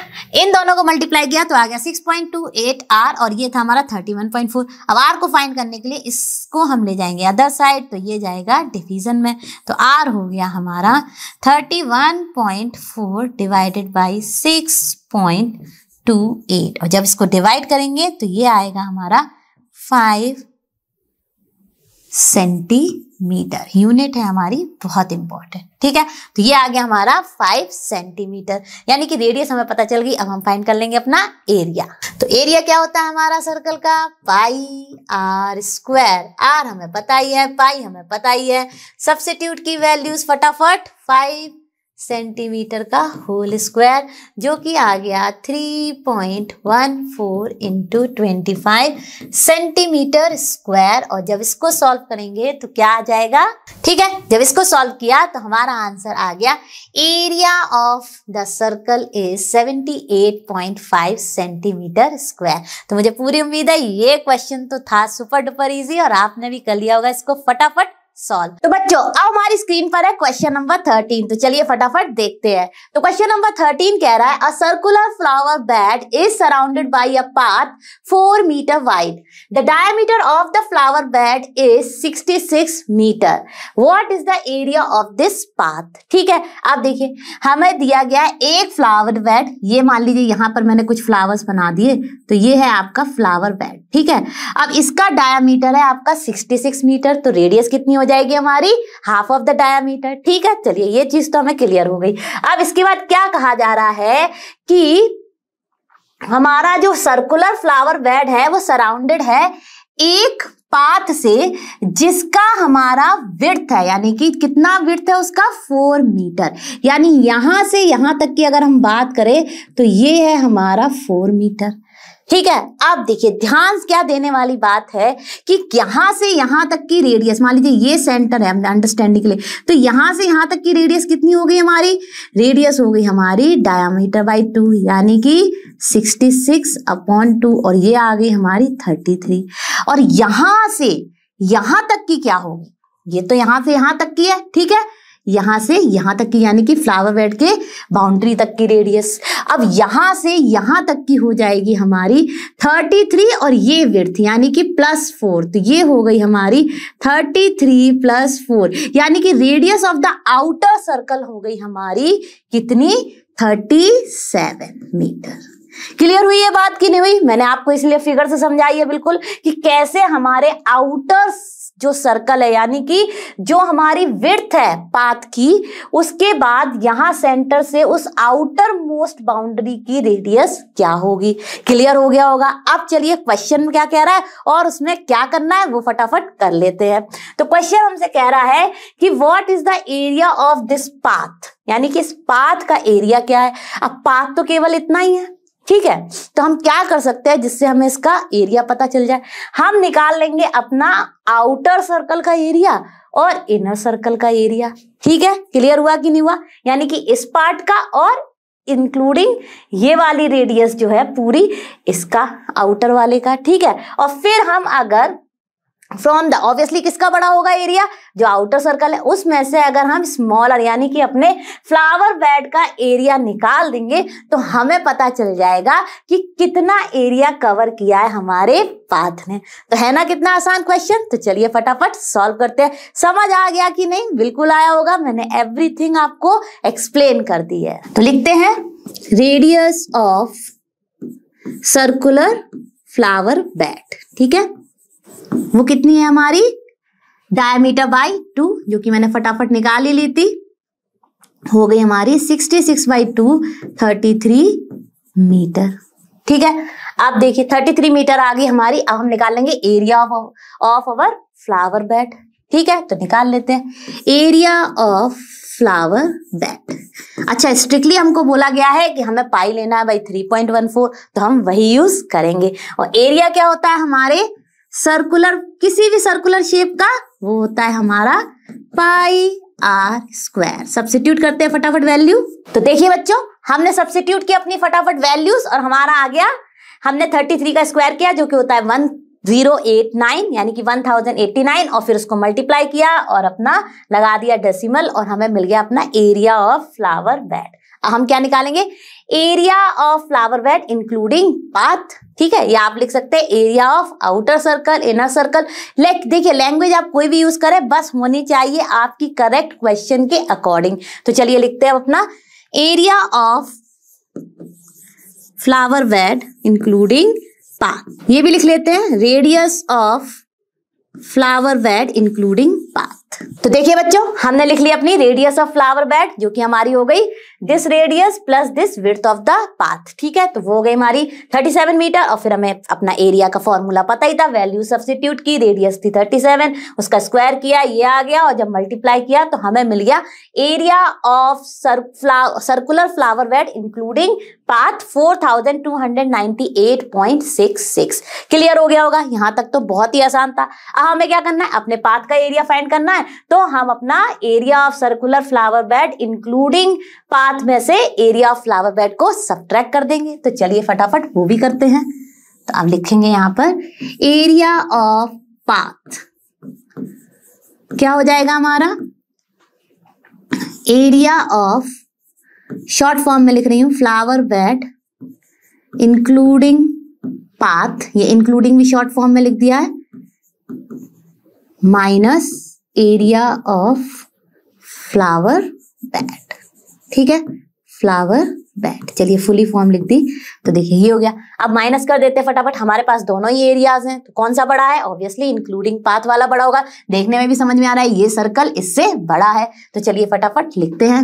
इन दोनों को मल्टीप्लाई किया तो आ गया 6.28 आर, और ये था हमारा 31.4। अब आर को फाइंड करने के लिए इसको हम ले जाएंगे अदर साइड, तो ये जाएगा डिवीजन में। तो आर हो गया हमारा 31.4 डिवाइडेड बाई 6.28, और जब इसको डिवाइड करेंगे तो ये आएगा हमारा 5 सेंटीमीटर। यूनिट है हमारी बहुत इंपॉर्टेंट, ठीक है। तो ये आ गया हमारा 5 सेंटीमीटर, यानी कि रेडियस हमें पता चल गई। अब हम फाइंड कर लेंगे अपना एरिया। तो एरिया क्या होता है हमारा सर्कल का पाई आर स्क्वायर। आर हमें पता ही है, पाई हमें पता ही है। सब्स्टिट्यूट की वैल्यूज फटाफट, 5 सेंटीमीटर का होल स्क्वायर जो कि आ गया 3.14 इंटू 25 सेंटीमीटर स्क्वायर। और जब इसको सॉल्व करेंगे तो क्या आ जाएगा, ठीक है। जब इसको सॉल्व किया तो हमारा आंसर आ गया area of the circle is 78.5 centimetre square. तो मुझे पूरी उम्मीद है ये क्वेश्चन तो था सुपर डुपर इजी, और आपने भी कर लिया होगा इसको फटाफट सॉल्व। तो बच्चों अब हमारी स्क्रीन पर है क्वेश्चन नंबर 13। तो चलिए फटाफट देखते हैं। तो क्वेश्चन नंबर 13 कह रहा है a circular flower bed is surrounded by a path 4 metre wide. The diameter of the flower bed is 66 metre. What is the area of this path. ठीक है, आप देखिए हमें दिया गया है एक फ्लावर बेड। ये मान लीजिए यहाँ पर मैंने कुछ फ्लावर्स बना दिए, तो ये है आपका फ्लावर बेड, ठीक है। अब इसका डायमीटर है आपका 66 मीटर, तो रेडियस कितनी हो जाएगी हमारी, हाफ ऑफ द डायमीटर, ठीक है। चलिए ये चीज तो हमें क्लियर हो गई। अब इसके बाद क्या कहा जा रहा है कि हमारा जो सर्कुलर फ्लावर बेड है वो सराउंडेड है एक पाथ से जिसका हमारा विड्थ है, यानी कि कितना विड्थ है उसका 4 मीटर, यानी यहां से यहां तक की अगर हम बात करें तो ये है हमारा 4 मीटर। ठीक है, अब देखिए ध्यान क्या देने वाली बात है कि यहां से यहां तक की रेडियस, मान लीजिए ये सेंटर है अंडरस्टैंडिंग के लिए, तो यहां से यहां तक की रेडियस कितनी हो गई हमारी, रेडियस हो गई हमारी डायामीटर बाई 2, यानी कि 66/2, और ये आ गई हमारी 33। और यहां से यहां तक की क्या होगी, ये तो यहां से यहां तक की है, ठीक है, यहां से यहां तक की यानी कि फ्लावर बेड के बाउंड्री तक की रेडियस। अब यहां से यहां तक की हो जाएगी हमारी 33 और ये विड्थ यानी कि +4, तो ये हो गई हमारी 33 + 4, यानी कि radius of the outer circle हो गई हमारी कितनी, 37 मीटर। क्लियर हुई ये बात कि नहीं हुई? मैंने आपको इसलिए फिगर से समझाई है बिल्कुल कि कैसे हमारे आउटर जो सर्कल है, यानी कि जो हमारी विड्थ है पाथ की, उसके बाद यहां सेंटर से उस आउटर मोस्ट बाउंड्री की रेडियस क्या होगी। क्लियर हो गया होगा? अब चलिए क्वेश्चन में क्या कह रहा है और उसमें क्या करना है वो फटाफट कर लेते हैं। तो क्वेश्चन हमसे कह रहा है कि what is the area of this path, यानी कि इस पाथ का एरिया क्या है। अब पाथ तो केवल इतना ही है, ठीक है, तो हम क्या कर सकते हैं जिससे हमें इसका एरिया पता चल जाए, हम निकाल लेंगे अपना आउटर सर्कल का एरिया और इनर सर्कल का एरिया। ठीक है, क्लियर हुआ कि नहीं हुआ? यानी कि इस पार्ट का और इंक्लूडिंग ये वाली रेडियस जो है पूरी इसका आउटर वाले का। ठीक है, और फिर हम अगर फ्रॉम द, ऑब्वियसली किसका बड़ा होगा एरिया, जो आउटर सर्कल है उसमें से अगर हम स्मॉलर यानी कि अपने फ्लावर बेड का एरिया निकाल देंगे तो हमें पता चल जाएगा कि कितना एरिया कवर किया है हमारे पाथ ने। तो है ना कितना आसान क्वेश्चन? तो चलिए फटाफट सॉल्व करते हैं। समझ आ गया कि नहीं? बिल्कुल आया होगा, मैंने एवरीथिंग आपको एक्सप्लेन कर दी है। तो लिखते हैं radius of circular flower bed. ठीक है, वो कितनी है हमारी, डायमीटर बाई 2, जो कि मैंने फटाफट निकाल ही ली थी, हो गई हमारी 66/2, 33 मीटर। ठीक है, अब देखिए 33 मीटर आ गई हमारी। अब हम निकाल लेंगे area of our flower bed. ठीक है, तो निकाल लेते हैं एरिया ऑफ फ्लावर बेड। अच्छा, स्ट्रिक्टली हमको बोला गया है कि हमें पाई लेना है बाई 3.14, तो हम वही यूज करेंगे। और एरिया क्या होता है हमारे सर्कुलर, किसी भी सर्कुलर शेप का, वो होता है हमारा πr²। सब्स्टिट्यूट करते हैं फटाफट वैल्यू। तो देखिए बच्चों, हमने सब्स्टिट्यूट किया अपनी फटाफट वैल्यूज और हमारा आ गया, हमने 33 का स्क्वायर किया जो कि होता है 1089 यानी कि 1089, और फिर उसको मल्टीप्लाई किया और अपना लगा दिया डेसिमल और हमें मिल गया अपना एरिया ऑफ फ्लावर बेड। अब हम क्या निकालेंगे, area of flower bed including path. ठीक है, या आप लिख सकते हैं area of outer circle, inner circle. देखिए लैंग्वेज आप कोई भी यूज करें, बस होनी चाहिए आपकी करेक्ट क्वेश्चन के अकॉर्डिंग। तो चलिए लिखते हैं अपना area of flower bed including path. ये भी लिख लेते हैं radius of flower bed including path. तो देखिए बच्चों, हमने लिख ली अपनी रेडियस ऑफ फ्लावर बेड, जो कि हमारी हो गई this radius plus this width of the path. ठीक है, तो वो हो गई हमारी 37 मीटर। और फिर हमें अपना एरिया का फॉर्मूला पता ही था, वैल्यू सब्स्टिट्यूट की, रेडियस थी 37, उसका स्क्वायर किया, ये आ गया, और जब मल्टीप्लाई किया तो हमें मिल गया area of circular flower bed including path 4298.66। Clear हो गया होगा? यहां तक तो बहुत ही आसान था। अब हमें क्या करना है, अपने पाथ का एरिया फाइंड करना है, तो हम अपना area of circular flower bed including path में से एरिया ऑफ फ्लावर बेड को सब्ट्रैक्ट कर देंगे। तो चलिए फटाफट वो भी करते हैं। तो अब लिखेंगे यहां पर एरिया ऑफ पाथ, क्या हो जाएगा हमारा, एरिया ऑफ, शॉर्ट फॉर्म में लिख रही हूं, फ्लावर बेड इंक्लूडिंग पाथ, ये इंक्लूडिंग भी शॉर्ट फॉर्म में लिख दिया है, minus area of flower bed. ठीक है, फ्लावर बेड, चलिए फुली फॉर्म लिख दी। तो देखिए ये हो गया। अब माइनस कर देते हैं फटाफट, हमारे पास दोनों ही एरियाज हैं, तो कौन सा बड़ा है, ऑब्वियसली इंक्लूडिंग पाथ वाला बड़ा होगा। देखने में भी समझ में आ रहा है ये सर्कल इससे बड़ा है। तो चलिए फटाफट लिखते हैं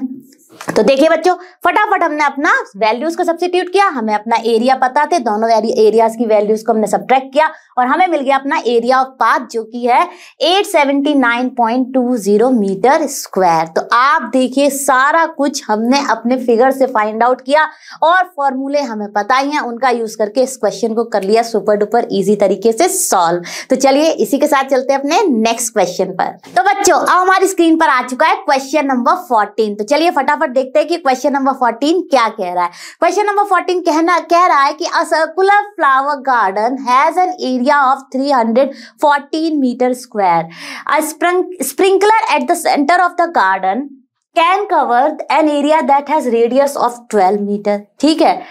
तो देखिए बच्चों, फटाफट हमने अपना वैल्यूज को सब्स्टिट्यूट किया, हमें अपना एरिया पता थे, दोनों एरियाज की वैल्यूज को हमने सब्ट्रैक्ट किया और हमें मिल गया अपना एरिया ऑफ पाथ जो कि है 879.20 मीटर स्क्वायर। तो आप देखिए सारा कुछ हमने अपने फिगर से फाइंड आउट किया और फॉर्मूले हमें पता ही हैं, उनका यूज करके इस क्वेश्चन को कर लिया सुपर डुपर इजी तरीके से सॉल्व। तो चलिए इसी के साथ चलते हैं अपने नेक्स्ट क्वेश्चन पर। तो बच्चों अब हमारी स्क्रीन पर आ चुका है क्वेश्चन नंबर 14। तो चलिए फटाफट देखते हैं कि क्वेश्चन नंबर 14 क्या कह रहा है। क्वेश्चन नंबर 14 कह रहा है कि a circular flower garden has an area of 314 metre square. A sprinkler at the centre of the garden can cover an area that has radius of 12 metre. ठीक है,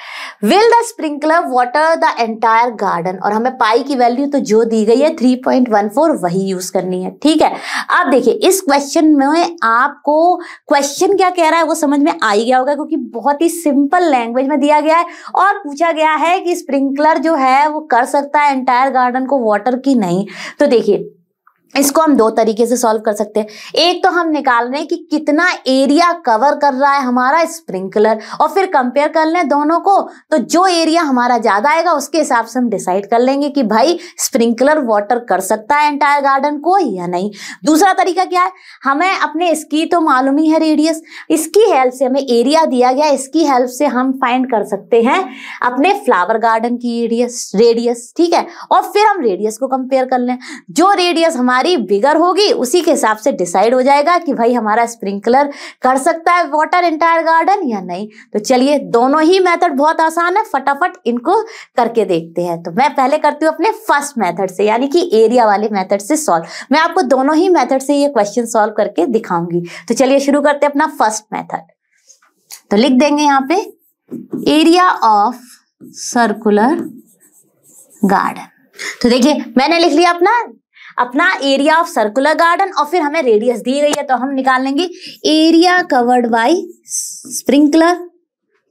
will the sprinkler water the entire garden? और हमें पाई की value तो जो दी गई है 3.14 वही यूज करनी है। ठीक है, अब देखिए इस क्वेश्चन में आपको क्वेश्चन क्या कह रहा है वो समझ में आ ही गया होगा, क्योंकि बहुत ही सिंपल लैंग्वेज में दिया गया है और पूछा गया है कि स्प्रिंकलर जो है वो कर सकता है एंटायर गार्डन को वाटर की नहीं। तो देखिए इसको हम दो तरीके से सॉल्व कर सकते हैं। एक तो हम निकाल रहे हैं कि कितना एरिया कवर कर रहा है हमारा स्प्रिंकलर और फिर कंपेयर कर लें दोनों को, तो जो एरिया हमारा ज्यादा आएगा उसके हिसाब से हम डिसाइड कर लेंगे कि भाई स्प्रिंकलर वाटर कर सकता है एंटायर गार्डन को या नहीं। दूसरा तरीका क्या है, हमें अपने इसकी तो मालूम ही है रेडियस, इसकी हेल्प से हमें एरिया दिया गया, इसकी हेल्प से हम फाइंड कर सकते हैं अपने फ्लावर गार्डन की रेडियस। ठीक है, और फिर हम रेडियस को कंपेयर कर लें, जो रेडियस हमारी बिगर होगी उसी के हिसाब से डिसाइड हो जाएगा कि भाई हमारा स्प्रिंकलर कर सकता है वाटर एंटायर गार्डन या नहीं। तो चलिए दोनों ही मेथड बहुत आसान है, फटाफट इनको करके देखते हैं। तो मैं पहले करती हूँ अपने फर्स्ट मेथड से, यानी कि एरिया वाले मेथड से सॉल्व। मैं आपको दोनों ही मेथड से ये क्वेश्चन सॉल्व करके दिखाऊंगी। तो चलिए शुरू करते हैं अपना फर्स्ट मेथड। तो लिख देंगे यहाँ पे एरिया ऑफ सर्कुलर गार्डन। तो देखिए मैंने लिख लिया अपना एरिया ऑफ सर्कुलर गार्डन और फिर हमें रेडियस दी गई है, तो हम निकाल लेंगे एरिया कवर्ड बाय स्प्रिंकलर।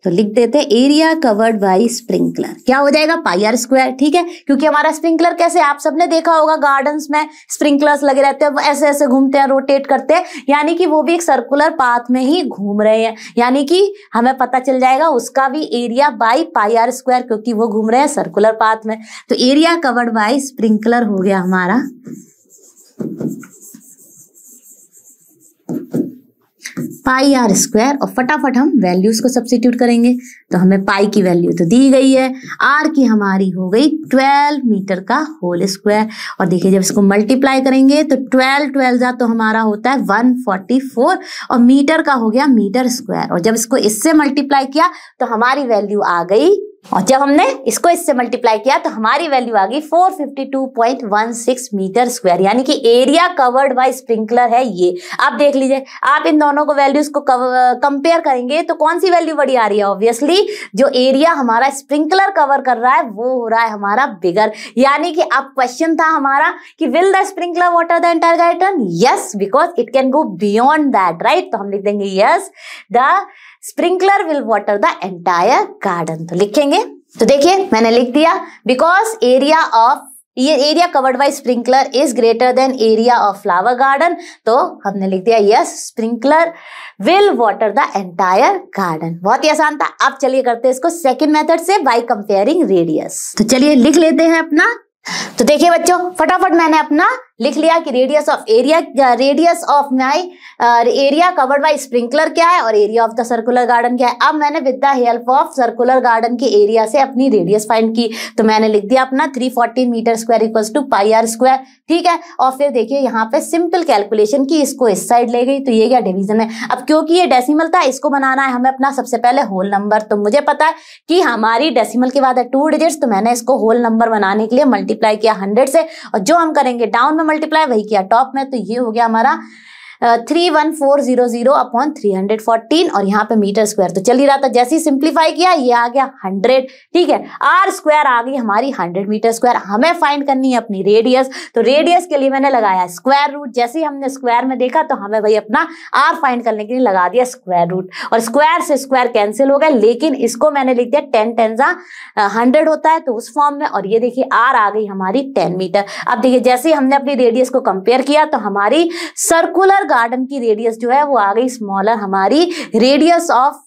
तो लिख देते हैं एरिया कवर्ड बाय स्प्रिंकलर, क्या हो जाएगा पाई आर स्क्वायर। ठीक है, क्योंकि हमारा स्प्रिंकलर कैसे आप सबने देखा होगा गार्डन्स में स्प्रिंकलर्स लगे रहते हैं, वो ऐसे ऐसे घूमते हैं, रोटेट करते हैं, यानी कि वो भी एक सर्कुलर पाथ में ही घूम रहे हैं, यानी कि हमें पता चल जाएगा उसका भी area by pi r square, क्योंकि वो घूम रहे हैं सर्कुलर पाथ में। तो एरिया कवर्ड बाय स्प्रिंकलर हो गया हमारा पाई आर स्क्वायर और फटाफट हम वैल्यूज को सब्स्टिट्यूट करेंगे। तो हमें पाई की वैल्यू तो दी गई है, आर की हमारी हो गई 12 मीटर का होल स्क्वायर। और देखिए जब इसको मल्टीप्लाई करेंगे तो 12 जा तो हमारा होता है 144 और मीटर का हो गया मीटर स्क्वायर। और जब इसको इससे मल्टीप्लाई किया तो हमारी वैल्यू आ गई, और जब हमने इसको इससे मल्टीप्लाई किया तो हमारी वैल्यू आ गई 452.16 मीटर स्क्वायर, यानी कि एरिया कवर्ड बाय स्प्रिंकलर है ये। आप देख लीजिए, आप इन दोनों को वैल्यूज को कंपेयर करेंगे तो कौन सी वैल्यू बड़ी आ रही है? ऑब्वियसली जो एरिया हमारा स्प्रिंकलर कवर कर रहा है वो हो रहा है हमारा बिगर। यानी कि अब क्वेश्चन था हमारा कि will the sprinkler water the entire garden? Yes, because it can go beyond that, right. तो हम लिख देंगे yes the sprinkler will water the entire garden. तो लिखेंगे, तो देखिए मैंने लिख दिया because area covered by sprinkler is greater than area of flower garden. तो हमने लिख दिया yes sprinkler will water the entire garden. बहुत ही आसान था। अब चलिए करते हैं इसको सेकंड मेथड से बाय कंपेयरिंग रेडियस। तो चलिए लिख लेते हैं अपना। तो देखिए बच्चों फटाफट मैंने अपना लिख लिया कि radius of my area covered by sprinkler क्या है और area of the circular garden क्या है। अब मैंने with the help of circular garden के एरिया से अपनी रेडियस फाइंड की। तो मैंने लिख दिया अपना 314 metre square equals to pi r square. ठीक है, और फिर देखिए यहाँ पे सिंपल कैलकुलेशन की, इसको इस साइड ले गई तो ये क्या डिवीजन है। अब क्योंकि ये डेसिमल था, इसको बनाना है हमें अपना सबसे पहले होल नंबर। तो मुझे पता है कि हमारी डेसिमल के बाद है 2 डिजिट्स, तो मैंने इसको होल नंबर बनाने के लिए मल्टीप्लाई किया 100 से, और जो हम करेंगे डाउन में मल्टीप्लाई वही किया टॉप में। तो ये हो गया हमारा 31400 अपॉन 314 और यहाँ पे मीटर स्क्वायर तो चल ही रहा था। जैसे ही सिंप्लीफाई किया ये आ गया 100। ठीक है, आर स्क्वायर आ गई हमारी 100 मीटर स्क्वायर। हमें फाइंड करनी है अपनी रेडियस, तो रेडियस के लिए मैंने लगाया स्क्वायर रूट। जैसे ही हमने स्क्वायर में देखा तो हमें भाई अपना आर फाइंड करने के लिए लगा दिया स्क्वायर रूट, और स्क्वायर से स्क्वायर कैंसिल हो गया। लेकिन इसको मैंने लिख दिया 10 10 100 होता है तो उस फॉर्म में, और ये देखिए आर आ गई हमारी 10 मीटर। अब देखिए जैसे ही हमने अपनी रेडियस को कंपेयर किया तो हमारी सर्कुलर गार्डन की रेडियस जो है वो आ गई स्मॉलर हमारी radius of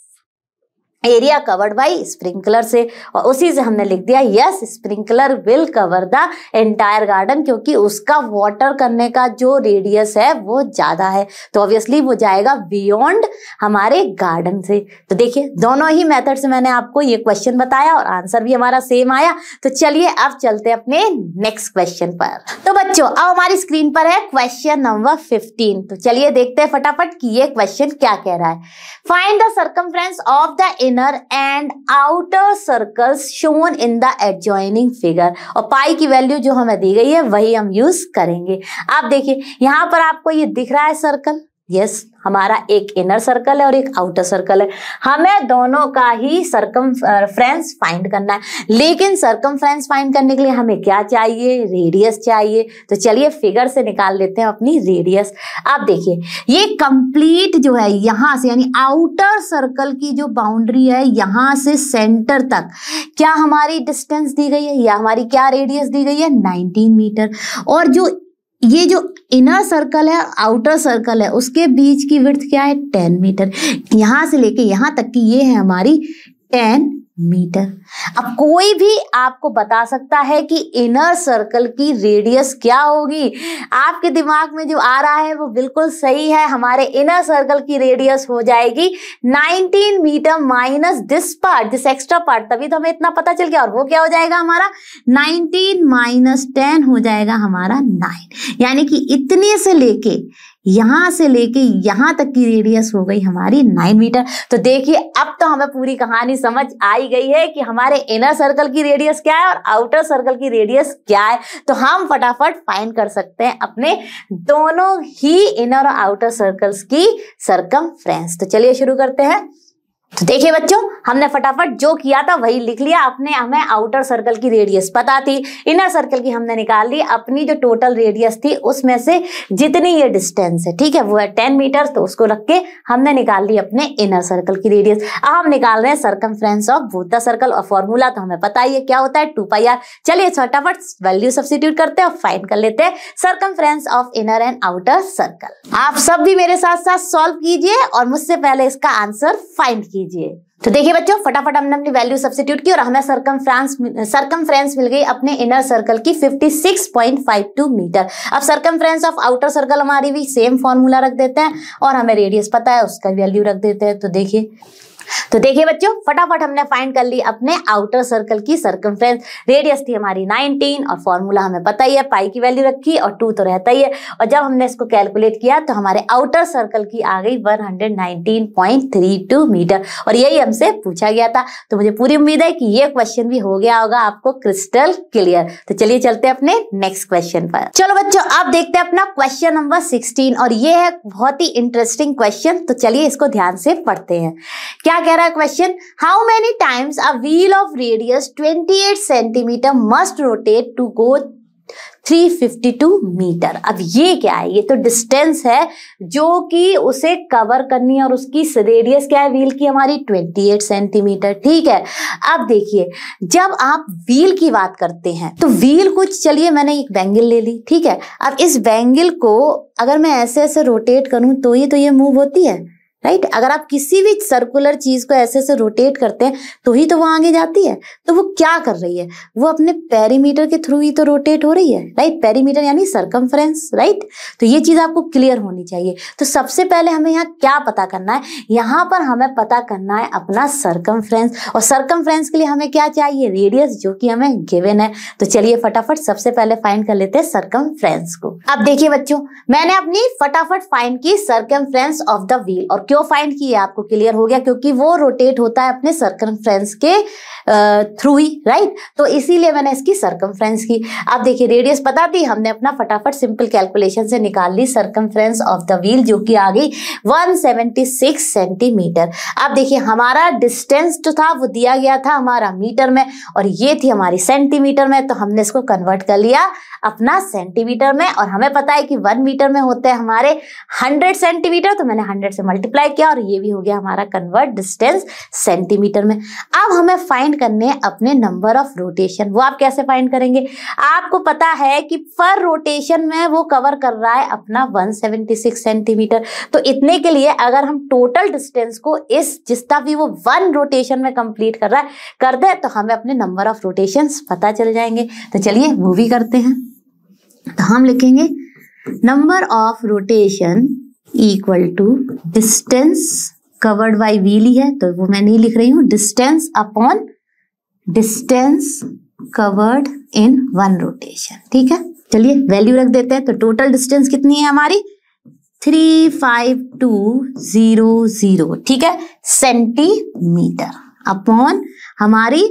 area covered by sprinkler से, और उसी से हमने लिख दिया yes sprinkler will cover the entire garden, क्योंकि उसका वाटर करने का जो रेडियस है वो ज्यादा है, तो ऑब्वियसली वो जाएगा बियॉन्ड हमारे गार्डन से। तो देखिए दोनों ही मेथड से मैंने आपको ये क्वेश्चन बताया और आंसर भी हमारा सेम आया। तो चलिए अब चलते हैं अपने नेक्स्ट क्वेश्चन पर। तो बच्चों अब हमारी स्क्रीन पर है क्वेश्चन नंबर 15। तो चलिए देखते हैं फटाफट कि ये क्वेश्चन क्या कह रहा है। Find the circumference of the inner and outer circles shown in the adjoining figure, और पाई की वैल्यू जो हमें दी गई है वही हम यूज करेंगे। आप देखिए यहाँ पर आपको ये दिख रहा है सर्कल, यस हमारा एक इनर सर्कल है और एक आउटर सर्कल है। हमें दोनों का ही सर्कमफ्रेंस फाइंड करना है, लेकिन सर्कमफ्रेंस फाइंड करने के लिए हमें क्या चाहिए, रेडियस चाहिए। तो चलिए फिगर से निकाल लेते हैं अपनी रेडियस। आप देखिए ये कंप्लीट जो है यहाँ से यानी आउटर सर्कल की जो बाउंड्री है यहाँ से सेंटर तक क्या हमारी डिस्टेंस दी गई है या हमारी क्या रेडियस दी गई है, 19 मीटर। और जो ये जो इनर सर्कल है आउटर सर्कल है उसके बीच की विड्थ क्या है, 10 मीटर। यहां से लेके यहां तक की ये है हमारी 10 मीटर। अब कोई भी आपको बता सकता है कि इनर सर्कल की रेडियस क्या होगी, आपके दिमाग में जो आ रहा है वो बिल्कुल सही है। हमारे इनर सर्कल की रेडियस हो जाएगी 19 metre minus this part, this extra part, तभी तो हमें इतना पता चल गया। और वो क्या हो जाएगा हमारा 19 माइनस 10 हो जाएगा हमारा 9, यानी कि इतने से लेके यहां से लेके यहां तक की रेडियस हो गई हमारी 9 मीटर। तो देखिए अब तो हमें पूरी कहानी समझ आई गई है कि हमारे इनर सर्कल की रेडियस क्या है और आउटर सर्कल की रेडियस क्या है। तो हम फटाफट फाइंड कर सकते हैं अपने दोनों ही इनर और आउटर सर्कल्स की सर्कमफ्रेंस। तो चलिए शुरू करते हैं। तो देखिए बच्चों हमने फटाफट जो किया था वही लिख लिया। अपने हमें आउटर सर्कल की रेडियस पता थी, इनर सर्कल की हमने निकाल ली। अपनी जो टोटल रेडियस थी उसमें से जितनी ये डिस्टेंस है, ठीक है, वो है 10 मीटर, तो उसको रख के हमने निकाल ली अपने इनर सर्कल की रेडियस। अब हम निकाल रहे हैं circumference of both the circle, और फॉर्मूला तो हमें पता ही है क्या होता है, 2πr। चलिए फटाफट वैल्यू सब्स्टिट्यूट करते हैं और फाइंड कर लेते हैं circumference of inner and outer circle. आप सब भी मेरे साथ साथ सॉल्व कीजिए और मुझसे पहले इसका आंसर फाइंड कीजिए। तो देखिए बच्चों फटाफट हमने अपनी वैल्यू सब्स्टिट्यूट की और हमें सर्कमफ्रेंस मिल गई अपने इनर सर्कल की 56.52 मीटर। अब सर्कमफ्रेंस ऑफ आउटर सर्कल हमारी भी सेम फॉर्मूला रख देते हैं और हमें रेडियस पता है उसका वैल्यू रख देते हैं। तो देखिए बच्चों फटाफट हमने फाइंड कर ली अपने आउटर सर्कल की सर्कमफ्रेंस। रेडियस थी हमारी 19 और फॉर्मूला हमें पता ही है, पाई की वैल्यू रखी और 2 तो रहता ही है। और जब हमने इसको कैलकुलेट किया तो हमारे आउटर सर्कल की आ गई 119.32 मीटर, और यही हमसे पूछा गया था। तो मुझे पूरी उम्मीद है कि ये क्वेश्चन भी हो गया होगा आपको क्रिस्टल क्लियर। तो चलिए चलते हैं अपने नेक्स्ट क्वेश्चन पर। चलो बच्चों आप देखते हैं अपना क्वेश्चन नंबर 16, और ये है बहुत ही इंटरेस्टिंग क्वेश्चन। तो चलिए इसको ध्यान से पढ़ते हैं। क्या कह रहा है question, how many times a wheel of radius 28 centimetre must rotate to go 352 metre. अब ये क्या है, ये तो डिस्टेंस है जो कि उसे कवर करनी है और उसकी रेडियस क्या है व्हील की हमारी 28 सेंटीमीटर, ठीक है। अब देखिए जब आप व्हील की बात करते हैं तो व्हील कुछ, चलिए मैंने एक बैंगल ले ली, ठीक है। अब इस बैंगल को अगर मैं ऐसे ऐसे रोटेट करूं तो ये मूव होती है, राइट। अगर आप किसी भी सर्कुलर चीज को ऐसे से रोटेट करते हैं तो ही तो वो आगे जाती है। तो वो क्या कर रही है, वो अपने पेरीमीटर के थ्रू ही तो रोटेट हो रही है, राइट। पेरीमीटर यानी सर्कमफ्रेंस, राइट। तो ये चीज आपको क्लियर होनी चाहिए। तो सबसे पहले हमें यहाँ क्या पता करना है, यहाँ पर हमें पता करना है अपना सर्कमफ्रेंस, और सर्कमफ्रेंस के लिए हमें क्या चाहिए, रेडियस, जो कि हमें गिवन है। तो चलिए फटाफट सबसे पहले फाइंड कर लेते हैं सर्कमफ्रेंस को। अब देखिए बच्चों मैंने अपनी फटाफट फाइंड की सर्कमफ्रेंस ऑफ द व्हील, और क्यों फाइंड की आपको क्लियर हो गया, क्योंकि वो रोटेट होता है अपने सर्कमफ्रेंस के थ्रू ही, राइट। तो इसीलिए मैंने इसकी सर्कमफ्रेंस की। अब देखिए रेडियस पता थी, हमने अपना फटाफट सिंपल कैलकुलेशन से निकाल ली सर्कमफ्रेंस ऑफ द व्हील, जो कि आ गई 176 सेंटीमीटर। अब देखिए हमारा डिस्टेंस जो था वो दिया गया था हमारा मीटर में और ये थी हमारी सेंटीमीटर में, तो हमने इसको कन्वर्ट कर लिया अपना सेंटीमीटर में। और हमें पता है कि 1 मीटर में होते हैं हमारे 100 सेंटीमीटर, तो मैंने 100 से मल्टीप्लाई है क्या, और ये भी हो गया हमारा कन्वर्ट डिस्टेंस सेंटीमीटर में। अब हमें फाइंड करने हैं अपने नंबर ऑफ रोटेशन। वो आप कैसे फाइंड करेंगे, आपको पता है कि पर रोटेशन में वो कवर कर रहा है अपना 176 सेंटीमीटर। तो इतने के लिए अगर हम टोटल डिस्टेंस को इस जितना भी वो 1 रोटेशन में कंप्लीट कर रहा है कर दे तो हमें अपने नंबर ऑफ रोटेशंस पता चल जाएंगे। तो चलिए वो भी करते हैं। तो हम लिखेंगे number of rotation equal to distance covered by wheel ही है तो वो मैं नहीं लिख रही हूं, distance upon distance covered in 1 rotation. ठीक है, चलिए वैल्यू रख देते हैं। तो टोटल डिस्टेंस कितनी है हमारी 35200, ठीक है, सेंटीमीटर अपॉन हमारी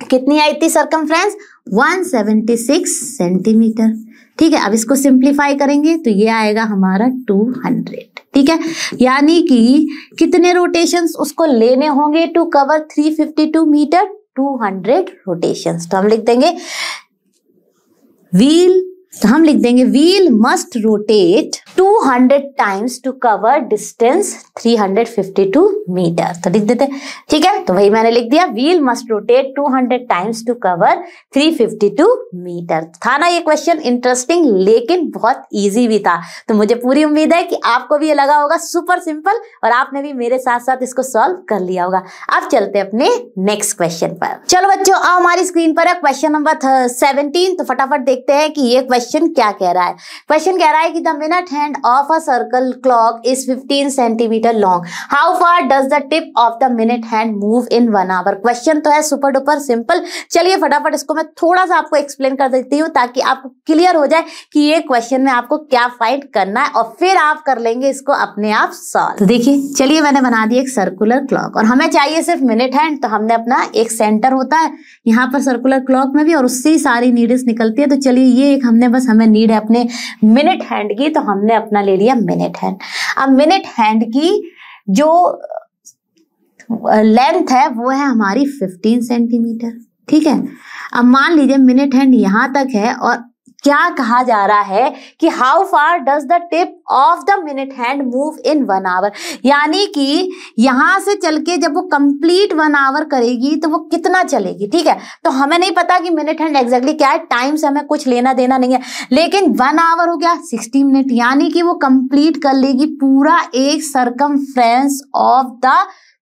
कितनी आई थी सर्कमफ्रेंस 176 सेंटीमीटर। ठीक है, अब इसको सिंप्लीफाई करेंगे तो ये आएगा हमारा 200। ठीक है, यानी कि कितने रोटेशंस उसको लेने होंगे टू कवर 352 मीटर, 200 रोटेशंस। तो हम लिख देंगे wheel must rotate 200 times to cover distance 352 metre. तो लिख देते हैं, ठीक है, तो वही मैंने लिख दिया, wheel must rotate 200 times to cover 352 metre. था ना ये क्वेश्चन इंटरेस्टिंग लेकिन बहुत इजी भी था। तो मुझे पूरी उम्मीद है कि आपको भी ये लगा होगा सुपर सिंपल और आपने भी मेरे साथ साथ इसको सॉल्व कर लिया होगा। अब चलते हैं अपने नेक्स्ट क्वेश्चन पर। चलो बच्चों, अब हमारी स्क्रीन पर है क्वेश्चन नंबर 17। तो फटाफट देखते हैं कि ये क्वेश्चन क्या कह रहा है। क्वेश्चन कह रहा है कि the minute hand of a circle clock is 15 centimetre long, how far does the tip of the minute hand move in 1 hour. Question तो है सुपर डुपर सिंपल। चलिए फटाफट इसको मैं थोड़ा सा आपको एक्सप्लेन कर देती हूँ ताकि आपको क्लियर हो जाए कि ये क्वेश्चन में आपको क्या फाइंड करना है और फिर आप कर लेंगे इसको अपने आप सॉल्व। तो देखिए, चलिए मैंने बना दी एक सर्कुलर क्लॉक और हमें चाहिए सिर्फ मिनट हैंड। तो हमने अपना एक सेंटर होता है यहाँ पर सर्कुलर क्लॉक में भी और उससे ही सारी नीडल्स निकलती है। तो चलिए ये एक हमने बस हमें नीड है अपने मिनट हैंड की, तो हमने अपना ले लिया मिनट हैंड। अब मिनट हैंड की जो लेंथ है वो है हमारी 15 सेंटीमीटर। ठीक है, अब मान लीजिए मिनट हैंड यहां तक है और क्या कहा जा रहा है कि how far does the tip of the minute hand move in 1 hour, यानी कि यहां से चल के जब वो कंप्लीट 1 आवर करेगी तो वो कितना चलेगी। ठीक है, तो हमें नहीं पता कि मिनट हैंड एग्जैक्टली क्या है, टाइम से हमें कुछ लेना देना नहीं है, लेकिन 1 आवर हो गया 60 मिनट, यानी कि वो कंप्लीट कर लेगी पूरा एक सर्कमफ्रेंस ऑफ द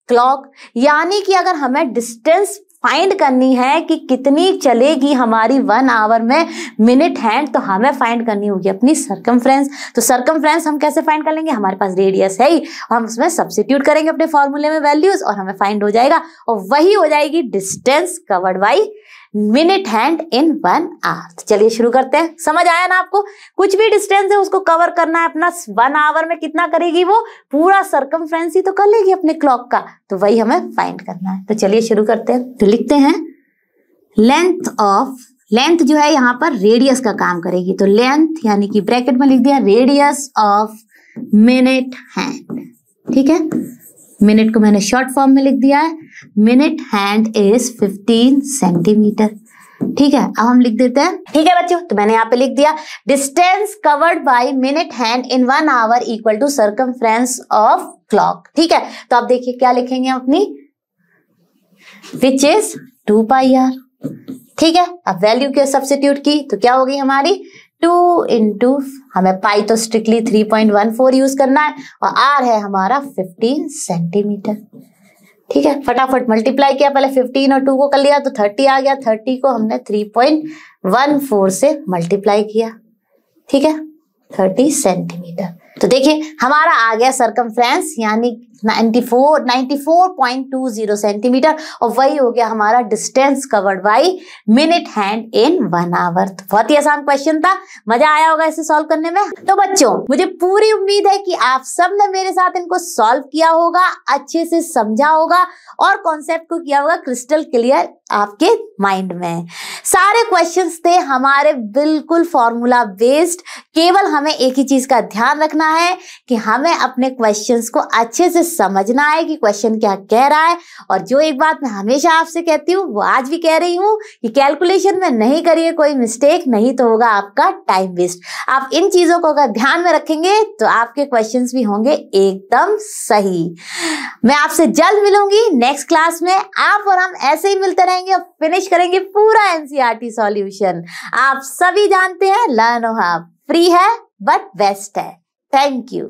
क्लॉक। यानी कि अगर हमें डिस्टेंस फाइंड करनी है कि कितनी चलेगी हमारी 1 आवर में मिनट हैंड, तो हमें फाइंड करनी होगी अपनी सर्कमफ्रेंस। तो सर्कमफ्रेंस हम कैसे फाइंड कर लेंगे, हमारे पास रेडियस है ही, हम उसमें सब्स्टिट्यूट करेंगे अपने फॉर्मूले में वैल्यूज और हमें फाइंड हो जाएगा और वही हो जाएगी distance covered by minute hand in 1 hour. तो चलिए शुरू करते हैं। समझ आया ना आपको, कुछ भी डिस्टेंस है उसको कवर करना है अपना 1 आवर में, कितना करेगी वो पूरा सर्कमफ्रेंस ही तो कर लेगी अपने क्लॉक का, तो वही हमें फाइंड करना है। तो चलिए शुरू करते हैं। तो लिखते हैं लेंथ जो है यहाँ पर रेडियस का काम करेगी, तो लेंथ यानी कि ब्रैकेट में लिख दिया रेडियस ऑफ मिनट हैंड। ठीक है, मिनट को मैंने शॉर्ट फॉर्म में लिख दिया है, मिनट हैंड इज 15 सेंटीमीटर। ठीक है, अब हम लिख देते हैं। ठीक है बच्चों, तो मैंने यहाँ पे लिख दिया distance covered by minute hand in 1 hour equal to circumference of clock. ठीक है, तो अब देखिए क्या लिखेंगे अपनी, विच इज 2 पाई आर। ठीक है, अब वैल्यू के सब्स्टिट्यूट की तो क्या होगी हमारी 2 इंटू, हमें पाई तो स्ट्रिक्टली 3.14 यूज करना है और आर है हमारा 15 सेंटीमीटर। ठीक है, फटाफट मल्टीप्लाई किया, पहले 15 और 2 को कर लिया तो 30 आ गया, 30 को हमने 3.14 से मल्टीप्लाई किया। ठीक है, 30 सेंटीमीटर। तो देखिए हमारा आ गया सर्कमफ्रेंस यानी 94.20 सेंटीमीटर और वही हो गया हमारा distance covered by minute hand in 1 hour. तो बहुत ही आसान क्वेश्चन था, मजा आया होगा इसे सॉल्व करने में। तो बच्चों मुझे पूरी उम्मीद है कि आप सब ने मेरे साथ इनको सॉल्व किया होगा, अच्छे से समझा होगा और कॉन्सेप्ट को किया होगा क्रिस्टल क्लियर आपके माइंड में। सारे क्वेश्चंस थे हमारे बिल्कुल फॉर्मूला बेस्ड। केवल हमें एक ही चीज का ध्यान रखना है कि हमें अपने क्वेश्चंस को अच्छे से समझना है कि क्वेश्चन क्या कह रहा है। और जो एक बात मैं हमेशा आपसे कहती हूँ वो आज भी कह रही हूँ कि कैलकुलेशन में नहीं करिए कोई मिस्टेक, नहीं तो होगा आपका टाइम वेस्ट। आप इन चीजों को अगर ध्यान में रखेंगे तो आपके क्वेश्चंस भी होंगे एकदम सही। मैं आपसे जल्द मिलूंगी नेक्स्ट क्लास में। आप और हम ऐसे ही मिलते रहेंगे और फिनिश करेंगे पूरा एनसीईआरटी सॉल्यूशन। आप सभी जानते हैं लर्नो हब फ्री है बट बेस्ट है। Thank you.